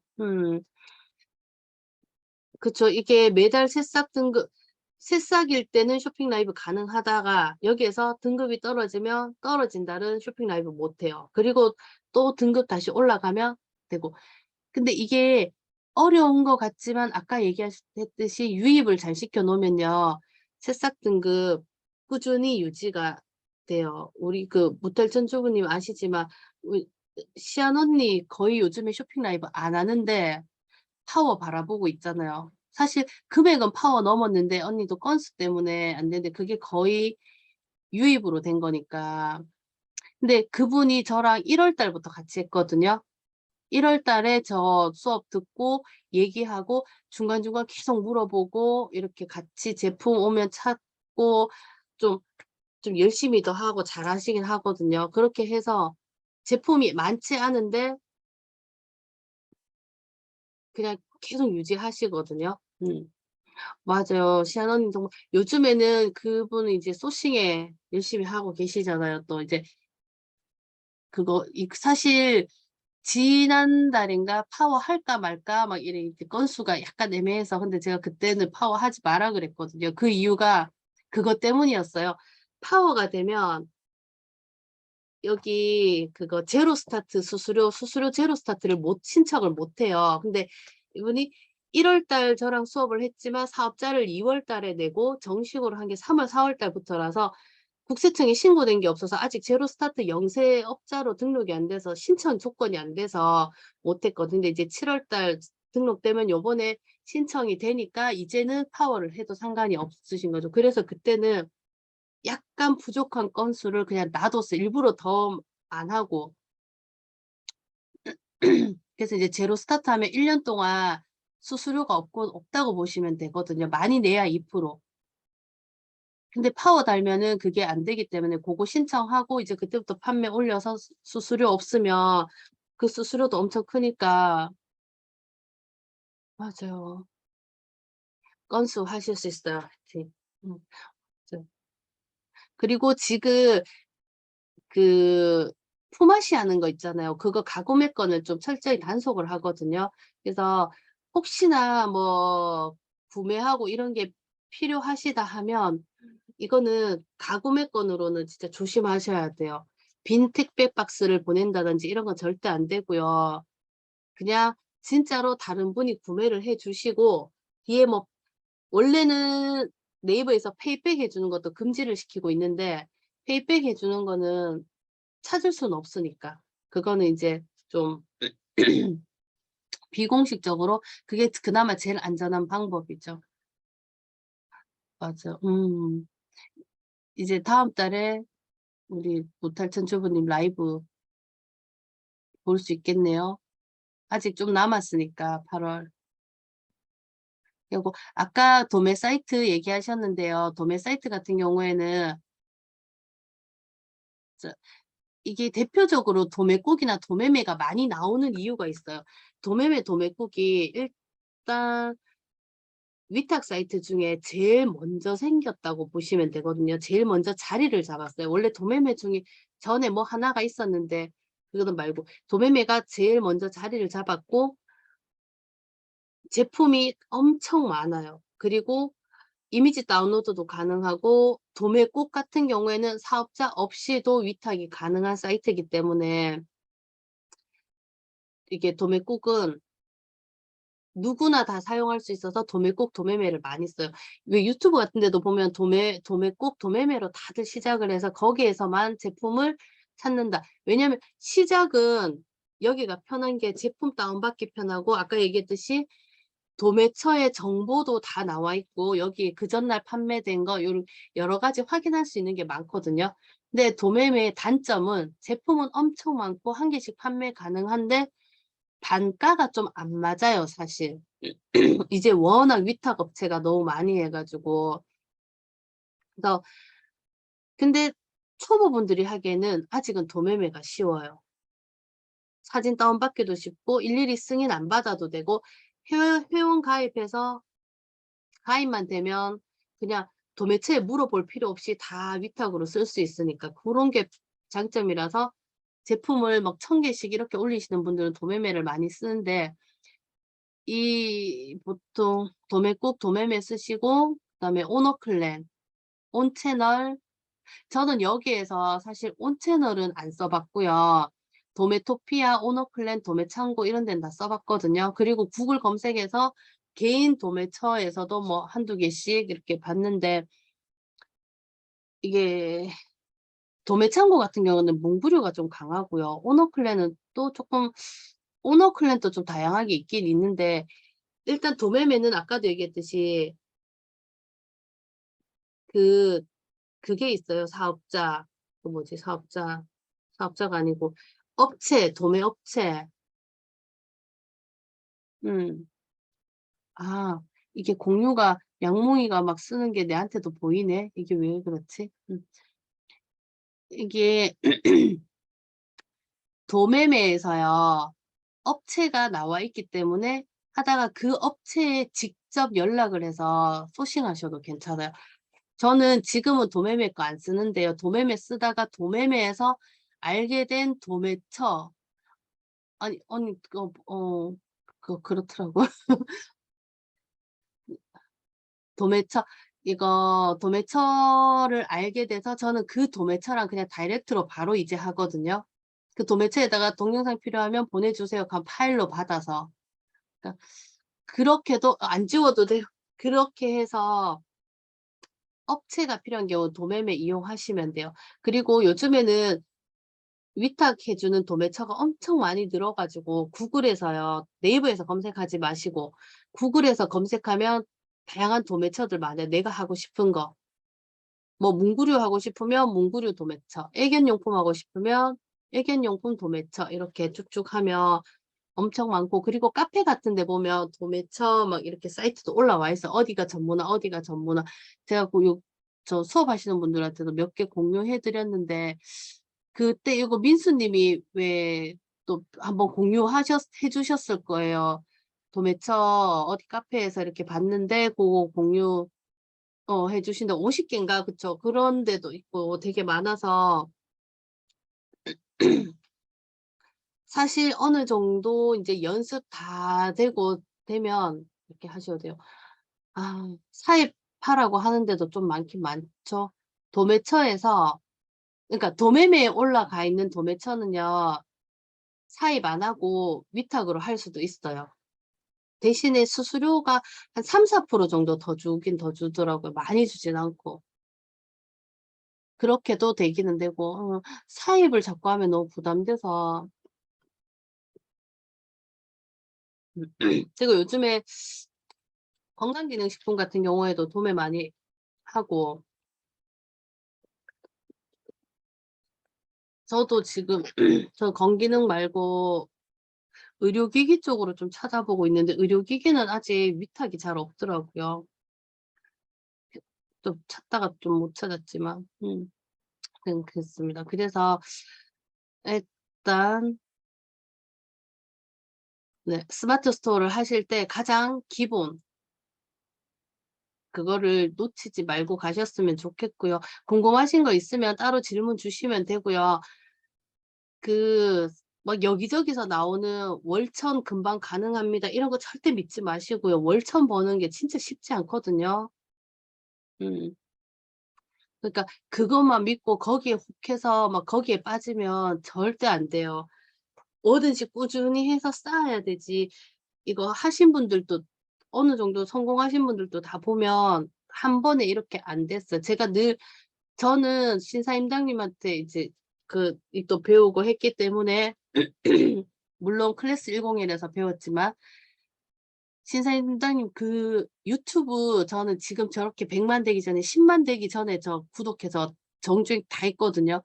Speaker 1: 그쵸. 이게 매달 새싹 등급, 새싹일 때는 쇼핑 라이브 가능하다가 여기에서 등급이 떨어지면 떨어진다는 쇼핑 라이브 못 해요. 그리고 또 등급 다시 올라가면 되고. 근데 이게 어려운 것 같지만 아까 했듯이 유입을 잘 시켜 놓으면요, 새싹 등급 꾸준히 유지가 돼요. 우리 그 모텔 천주부님 아시지만 우리 시안 언니 거의 요즘에 쇼핑 라이브 안 하는데 파워 바라보고 있잖아요. 사실 금액은 파워 넘었는데 언니도 건수 때문에 안 되는데 그게 거의 유입으로 된 거니까. 근데 그분이 저랑 1월 달부터 같이 했거든요. 1월 달에 저 수업 듣고 얘기하고 중간중간 계속 물어보고 이렇게 같이 제품 오면 찾고 좀 열심히 더 하고 잘하시긴 하거든요. 그렇게 해서 제품이 많지 않은데 그냥 계속 유지하시거든요. 맞아요. 시안 언니 정말 요즘에는 그분은 이제 소싱에 열심히 하고 계시잖아요. 또 이제 그거 사실 지난달인가 파워 할까 말까 막 이래 이제 건수가 약간 애매해서, 근데 제가 그때는 파워 하지 마라 그랬거든요. 그 이유가 그것 때문이었어요. 파워가 되면 여기 그거 제로 스타트 수수료 제로 스타트를 못 신청을 못 해요. 근데 이분이 1월 달 저랑 수업을 했지만 사업자를 2월 달에 내고 정식으로 한 게 3 월, 4월 달부터라서 국세청에 신고된 게 없어서 아직 제로 스타트 영세업자로 등록이 안 돼서 신청 조건이 안 돼서 못 했거든요. 근데 이제 7월 달 등록되면 요번에 신청이 되니까 이제는 파워를 해도 상관이 없으신 거죠. 그래서 그때는 약간 부족한 건수를 그냥 놔뒀어요. 일부러 더 안 하고. 그래서 이제 제로 스타트하면 1년 동안 수수료가 없다고 보시면 되거든요. 많이 내야 2%. 근데 파워 달면은 그게 안 되기 때문에 고거 신청하고 이제 그때부터 판매 올려서 수수료 없으면 그 수수료도 엄청 크니까. 맞아요. 건수 하실 수 있어요. 화이팅. 음. 그리고 지금 그 품앗이 하는 거 있잖아요. 그거 가구매 건을 좀 철저히 단속을 하거든요. 그래서 혹시나 뭐 구매하고 이런 게 필요하시다 하면 이거는 가구매 건으로는 진짜 조심하셔야 돼요. 빈 택배 박스를 보낸다든지 이런 건 절대 안 되고요. 그냥 진짜로 다른 분이 구매를 해 주시고 뒤에 뭐 원래는 네이버에서 페이백 해 주는 것도 금지를 시키고 있는데 페이백 해 주는 거는 찾을 수는 없으니까. 그거는 이제 좀 비공식적으로 그게 그나마 제일 안전한 방법이죠. 맞아. 이제 다음 달에 우리 무탈 천주부님 라이브 볼 수 있겠네요. 아직 좀 남았으니까 8 월. 그리고 아까 도매 사이트 얘기하셨는데요. 도매 사이트 같은 경우에는 저 이게 대표적으로 도매국이나 도매매가 많이 나오는 이유가 있어요. 도매매, 도매국이 일단 위탁 사이트 중에 제일 먼저 생겼다고 보시면 되거든요. 제일 먼저 자리를 잡았어요. 원래 도매매 중에 전에 뭐 하나가 있었는데 그거는 말고 도매매가 제일 먼저 자리를 잡았고 제품이 엄청 많아요. 그리고 이미지 다운로드도 가능하고 도매국 같은 경우에는 사업자 없이도 위탁이 가능한 사이트이기 때문에 이게 도매국은 누구나 다 사용할 수 있어서 도매국, 도매매를 많이 써요. 왜 유튜브 같은 데도 보면 도매국, 도매매로 다들 시작을 해서 거기에서만 제품을 찾는다. 왜냐면 시작은 여기가 편한 게 제품 다운받기 편하고 아까 얘기했듯이 도매처의 정보도 다 나와 있고 여기 그 전날 판매된 거 요런 여러 가지 확인할 수 있는 게 많거든요. 근데 도매매의 단점은 제품은 엄청 많고 한 개씩 판매 가능한데 단가가 좀 안 맞아요 사실. 이제 워낙 위탁 업체가 너무 많이 해 가지고. 그래서 근데 초보분들이 하기에는 아직은 도매매가 쉬워요. 사진 다운받기도 쉽고 일일이 승인 안 받아도 되고 회원 가입해서 가입만 되면 그냥 도매체에 물어볼 필요 없이 다 위탁으로 쓸 수 있으니까 고런 게 장점이라서 제품을 막 1000개씩 이렇게 올리시는 분들은 도매매를 많이 쓰는데 이 보통 도매국, 도매매 쓰시고 그다음에 오너클랜, 온채널 저는 여기에서 사실 온채널은 안 써 봤고요. 도매토피아, 오너클랜, 도매창고 이런 데는 다 써 봤거든요. 그리고 구글 검색해서 개인 도매처에서도 뭐 1-2 개씩 이렇게 봤는데 이게 도매창고 같은 경우는 문구류가 좀 강하고요. 오너클랜은 또 쪼끔 오너클랜도 좀 다양하게 있긴 있는데 일단 도매매는 아까도 얘기했듯이 그 그게 있어요. 사업자 그 뭐지 사업자가 아니고 업체, 도매업체. 음. 아 이게 공유가 양몽이가 막 쓰는 게 내한테도 보이네. 이게 왜 그렇지? 이게 도매매에서요. 업체가 나와 있기 때문에 하다가 그 업체에 직접 연락을 해서 소싱하셔도 괜찮아요. 저는 지금은 도매매 거 안 쓰는데요. 도매매 쓰다가 도매매에서 알게 된 도매처 아니 그렇더라고요. 도매처 이거 도매처를 알게 돼서 저는 그 도매처랑 그냥 다이렉트로 바로 이제 하거든요. 그 도매처에다가 "동영상 필요하면 보내주세요." 그럼 파일로 받아서. 그러니까 그렇게도 안 지워도 돼요. 그렇게 해서 업체가 필요한 경우는 도매매 이용하시면 돼요. 그리고 요즘에는 위탁해 주는 도매처가 엄청 많이 늘어 가지고 구글에서요. 네이버에서 검색하지 마시고 구글에서 검색하면 다양한 도매처들 많아요. 내가 하고 싶은 거. 뭐 문구류 하고 싶으면 문구류 도매처, 애견용품 하고 싶으면 애견용품 도매처 이렇게 쭉쭉 하면 엄청 많고 그리고 카페 같은 데 보면 도매처 막 이렇게 사이트도 올라와 있어요. 어디가 전문화, 어디가 전문화. 제가 그 요 저 수업하시는 분들한테도 몇 개 공유해 드렸는데 그때 이거 민수 님이 왜 또 한번 해 주셨을 거예요. 도매처 어디 카페에서 이렇게 봤는데 고거 공유 해 주신다 50 개인가 그쵸. 그런 데도 있고 되게 많아서 사실 어느 정도 인제 연습 다 되고 되면 이렇게 하셔도 돼요. 사입하라고 하는 데도 좀 많긴 많죠. 도매처에서 그러니까 도매매에 올라가 있는 도매처는요. 사입 안 하고 위탁으로 할 수도 있어요. 대신에 수수료가 한 3-4% 정도 더 주긴 더 주더라고요. 많이 주진 않고. 그렇게도 되기는 되고 사입을 자꾸 하면 너무 부담돼서 그리고 요즘에 건강기능식품 같은 경우에도 도매 많이 하고 저도 지금 저 건기능 말고 의료기기 쪽으로 좀 찾아보고 있는데 의료기기는 아직 위탁이 잘 없더라고요. 좀 찾다가 좀 못 찾았지만 그렇습니다. 그래서 일단 네 스마트 스토어를 하실 때 가장 기본 그거를 놓치지 말고 가셨으면 좋겠고요. 궁금하신 거 있으면 따로 질문 주시면 되고요. 그 막 여기저기서 나오는 "월천 금방 가능합니다." 이런 거 절대 믿지 마시고요. 월천 버는 게 진짜 쉽지 않거든요. 음. 그러니까 그것만 믿고 거기에 혹해서 막 거기에 빠지면 절대 안 돼요. 뭐든지 꾸준히 해서 쌓아야 되지. 이거 하신 분들도 어느 정도 성공하신 분들도 다 보면 한 번에 이렇게 안 됐어요. 제가 늘 저는 신사임당님한테 이제 이 또 배우고 했기 때문에 물론 클래스 101에서 배웠지만 신사임당님 그 유튜브 저는 지금 저렇게 100만 되기 전에 10만 되기 전에 저 구독해서 정주행 다 했거든요.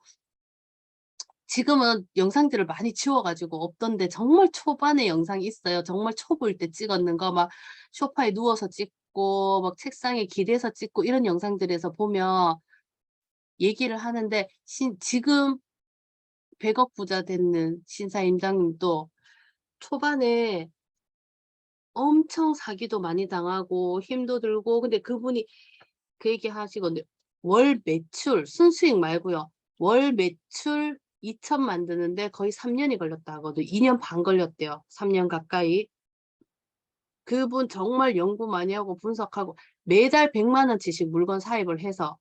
Speaker 1: 지금은 영상들을 많이 지워 가지고 없던데 정말 초반에 영상이 있어요. 정말 초보일 때 찍었는 거 막 소파에 누워서 찍고 막 책상에 기대서 찍고 이런 영상들에서 보면 얘기를 하는데 지금 100억 부자 됐는 신사임당님도 초반에 엄청 사기도 많이 당하고 힘도 들고 근데 그분이 그 얘기 하시거든요. 월 매출 순수익 말고요. 월 매출 2천 만드는데 거의 3 년이 걸렸다 하거든요. 2년 반 걸렸대요. 3년 가까이. 그분 정말 연구 많이 하고 분석하고 매달 100만 원치씩 물건 사입을 해서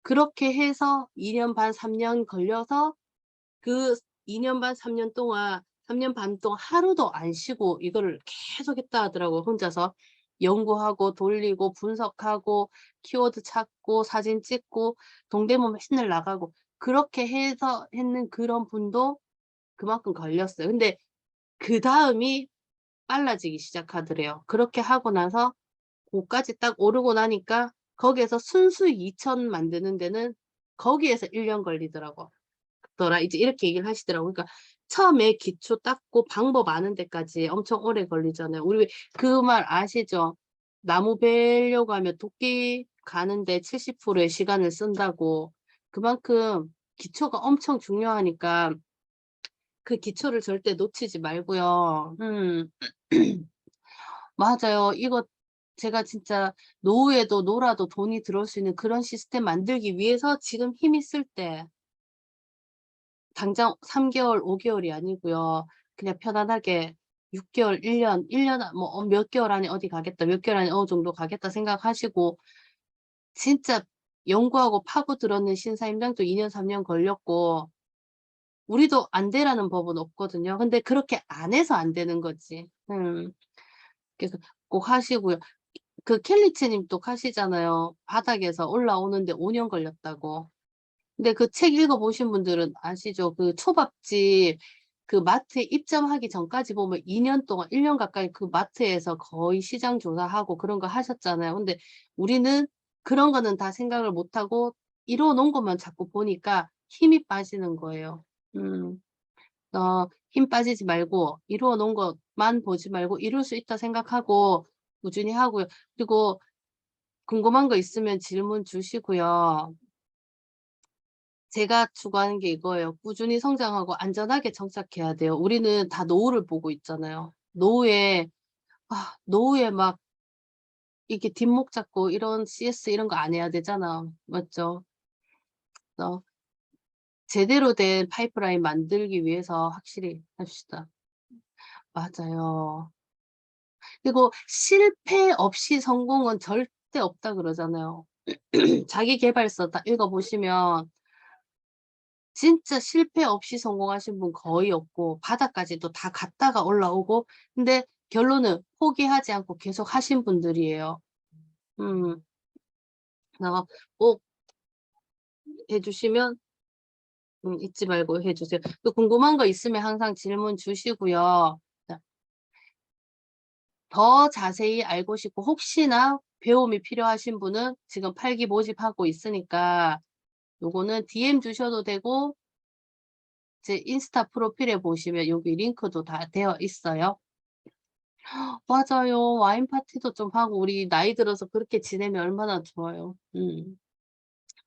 Speaker 1: 그렇게 해서 2년 반 3년 걸려서 그 2년 반 3년 동안 3년 반 동안 하루도 안 쉬고 이거를 계속 했다 하더라고요. 혼자서 연구하고 돌리고 분석하고 키워드 찾고 사진 찍고 동대문 맨날 나가고 그렇게 해서 했는 그런 분도 그만큼 걸렸어요. 근데 그다음이 빨라지기 시작하더래요. 그렇게 하고 나서 고까지 딱 오르고 나니까 거기에서 순수익 2천 만드는 데는 거기에서 1년 걸리더라고. 더라 이제 이렇게 얘기를 하시더라고요. 그러니까 처음에 기초 닦고 방법 아는 데까지 엄청 오래 걸리잖아요. 우리 그 말 아시죠? 나무 베려고 하면 도끼 가는데 70%의 시간을 쓴다고. 그만큼 기초가 엄청 중요하니까 그 기초를 절대 놓치지 말고요. 맞아요. 이거 제가 진짜 노후에도 놀아도 돈이 들어올 수 있는 그런 시스템 만들기 위해서 지금 힘이 쓸 때 당장 3 개월, 5 개월이 아니고요. 그냥 편안하게 6 개월, 1 년, 1년 뭐 몇 개월 안에 어디 가겠다, 몇 개월 안에 어느 정도 가겠다 생각하시고 진짜 연구하고 파고들었는 신사임당도 2년, 3년 걸렸고 우리도 안 되라는 법은 없거든요. 근데 그렇게 안 해서 안 되는 거지. 그래서 꼭 하시고요. 그 켈리체 님 또 하시잖아요. 바닥에서 올라오는데 5년 걸렸다고. 근데 그 책 읽어 보신 분들은 아시죠? 그 초밥집 그 마트에 입점하기 전까지 보면 2년 동안 1년 가까이 그 마트에서 거의 시장 조사하고 그런 거 하셨잖아요. 근데 우리는 그런 거는 다 생각을 못 하고 이뤄 놓은 것만 자꾸 보니까 힘이 빠지는 거예요. 음. 힘 빠지지 말고 이루어 놓은 것만 보지 말고 이룰 수 있다 생각하고 꾸준히 하고요. 그리고 궁금한 거 있으면 질문 주시고요. 제가 추구하는 게 이거예요. 꾸준히 성장하고 안전하게 정착해야 돼요. 우리는 다 노후를 보고 있잖아요. 노후에 막 이렇게 뒷목 잡고 이런 CS 이런 거 안 해야 되잖아. 맞죠? 그래서 제대로 된 파이프라인 만들기 위해서 확실히 합시다. 맞아요. 그리고 실패 없이 성공은 절대 없다 그러잖아요. 자기 계발서 다 읽어 보시면 진짜 실패 없이 성공하신 분 거의 없고 바닥까지도 다 갔다가 올라오고 근데 결론은 포기하지 않고 계속 하신 분들이에요. 음. 그래서 꼭 해 주시면 잊지 말고 해 주세요. 또 궁금한 거 있으면 항상 질문 주시고요. 자 더 자세히 알고 싶고 혹시나 배움이 필요하신 분은 지금 8기 모집하고 있으니까 요거는 DM 주셔도 되고 제 인스타 프로필에 보시면 여기 링크도 다 되어 있어요. 맞아요. 와인 파티도 좀 하고 우리 나이 들어서 그렇게 지내면 얼마나 좋아요.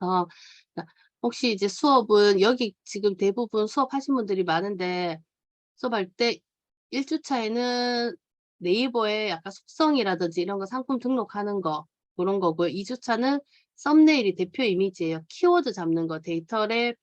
Speaker 1: 어 자 혹시 이제 수업은 여기 지금 대부분 수업하신 분들이 많은데 수업할 때 1 주차에는 네이버에 약간 속성이라든지 이런 거 상품 등록하는 거 고런 거고요. 2 주차는 썸네일이 대표 이미지예요. 키워드 잡는 거 데이터랩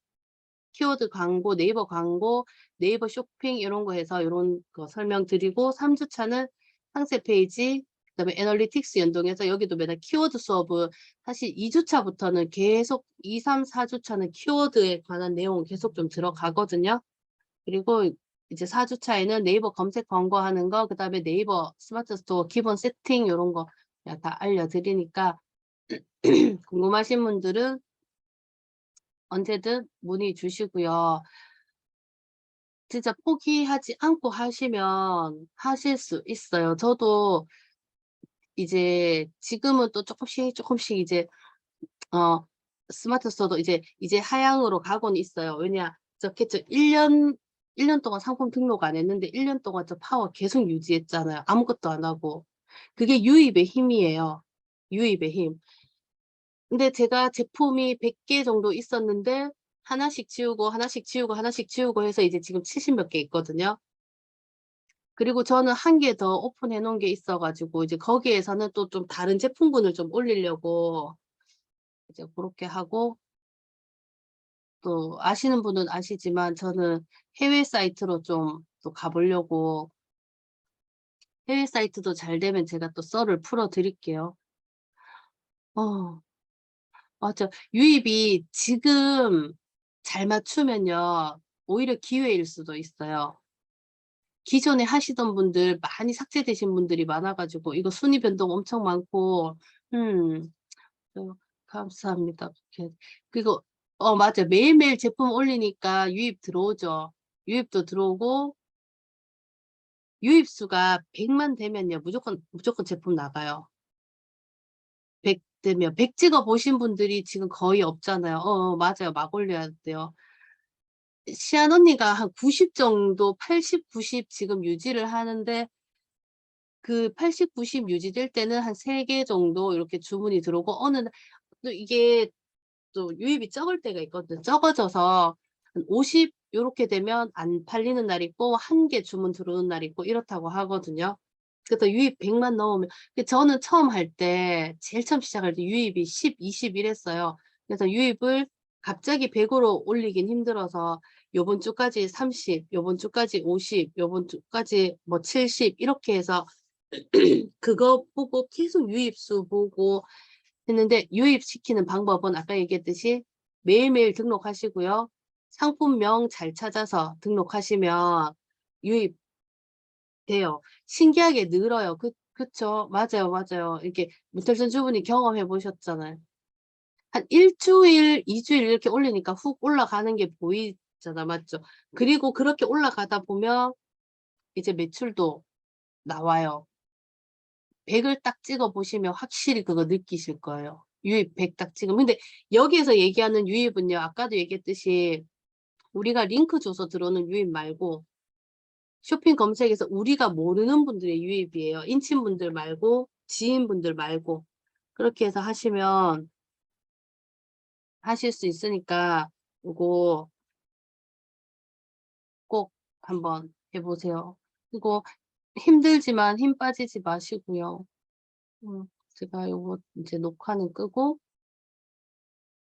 Speaker 1: 키워드 광고, 네이버 광고, 네이버 쇼핑 요런 거 해서 요런 거 설명드리고 3 주차는 상세 페이지 그다음에 애널리틱스 연동해서 여기도 매달 키워드 수업은 사실 2 주차부터는 계속 2, 3, 4 주차는 키워드에 관한 내용은 계속 좀 들어가거든요. 그리고 이제 4 주차에는 네이버 검색 광고하는 거, 그다음에 네이버 스마트 스토어 기본 세팅 요런 거 제가 다 알려드리니까 궁금하신 분들은 언제든 문의 주시고요. 진짜 포기하지 않고 하시면 하실 수 있어요. 저도 이제 지금은 또 쪼끔씩 이제 어 스마트 스토어도 이제 하향으로 가고는 있어요. 왜냐 저렇게 1년 동안 상품 등록 안 했는데 1년 동안 저 파워 계속 유지했잖아요, 아무것도 안 하고. 그게 유입의 힘이에요, 유입의 힘. 근데 제가 제품이 100개 정도 있었는데 하나씩 지우고, 하나씩 지우고, 하나씩 지우고 해서 이제 지금 70몇 개 있거든요. 그리고 저는 한 개 더 오픈해 놓은 게 있어 가지고 이제 거기에서는 또 좀 다른 제품군을 좀 올리려고 이제 고렇게 하고, 또 아시는 분은 아시지만 저는 해외 사이트로 좀 또 가 보려고, 해외 사이트도 잘 되면 제가 또 썰을 풀어 드릴게요. 어 맞아. 유입이 지금 잘 맞추면요, 오히려 기회일 수도 있어요. 기존에 하시던 분들 많이 삭제되신 분들이 많아 가지고 이거 순위 변동 엄청 많고. 음. 감사합니다. 이렇게 그리고 맞아요. 매일매일 제품 올리니까 유입 들어오죠. 유입도 들어오고, 유입 수가 100만 되면요 무조건 제품 나가요. 100 되면 100 찍어 보신 분들이 지금 거의 없잖아요. 맞아요. 막 올려야 돼요. 시안 언니가 한 90 정도, 80, 90 지금 유지를 하는데, 그 80, 90 유지될 때는 한 3개 정도 이렇게 주문이 들어오고, 어느 날 또 이게 또 유입이 적을 때가 있거든요. 적어져서 한 50 요렇게 되면 안 팔리는 날이 있고, 1개 주문 들어오는 날이 있고 이렇다고 하거든요. 그래서 유입 100만 넘으면, 저는 처음 할 때 제일 처음 시작할 때 유입이 10, 20 이랬어요. 그래서 유입을 갑자기 100 으로 올리긴 힘들어서 요번 주까지 30, 요번 주까지 50, 요번 주까지 뭐 70 이렇게 해서 그거 보고 계속 유입수 보고 했는데, 유입시키는 방법은 아까 얘기했듯이 매일매일 등록하시고요. 상품명 잘 찾아서 등록하시면 유입돼요. 신기하게 늘어요. 그쵸. 맞아요, 맞아요. 이렇게 문털선 주부님 경험해 보셨잖아요. 한 1 주일, 2 주일 이렇게 올리니까 훅 올라가는 게 보이잖아. 맞죠? 그리고 그렇게 올라가다 보면 이제 매출도 나와요. 100을 딱 찍어 보시면 확실히 그거 느끼실 거예요. 유입 100 딱 찍으면. 근데 여기에서 얘기하는 유입은요, 아까도 얘기했듯이 우리가 링크 줘서 들어오는 유입 말고 쇼핑 검색에서 우리가 모르는 분들의 유입이에요. 인친분들 말고 지인분들 말고. 그렇게 해서 하시면 하실 수 있으니까 요거 꼭 한번 해 보세요. 그리고 힘들지만 힘 빠지지 마시고요. 제가 요거 인제 녹화는 끄고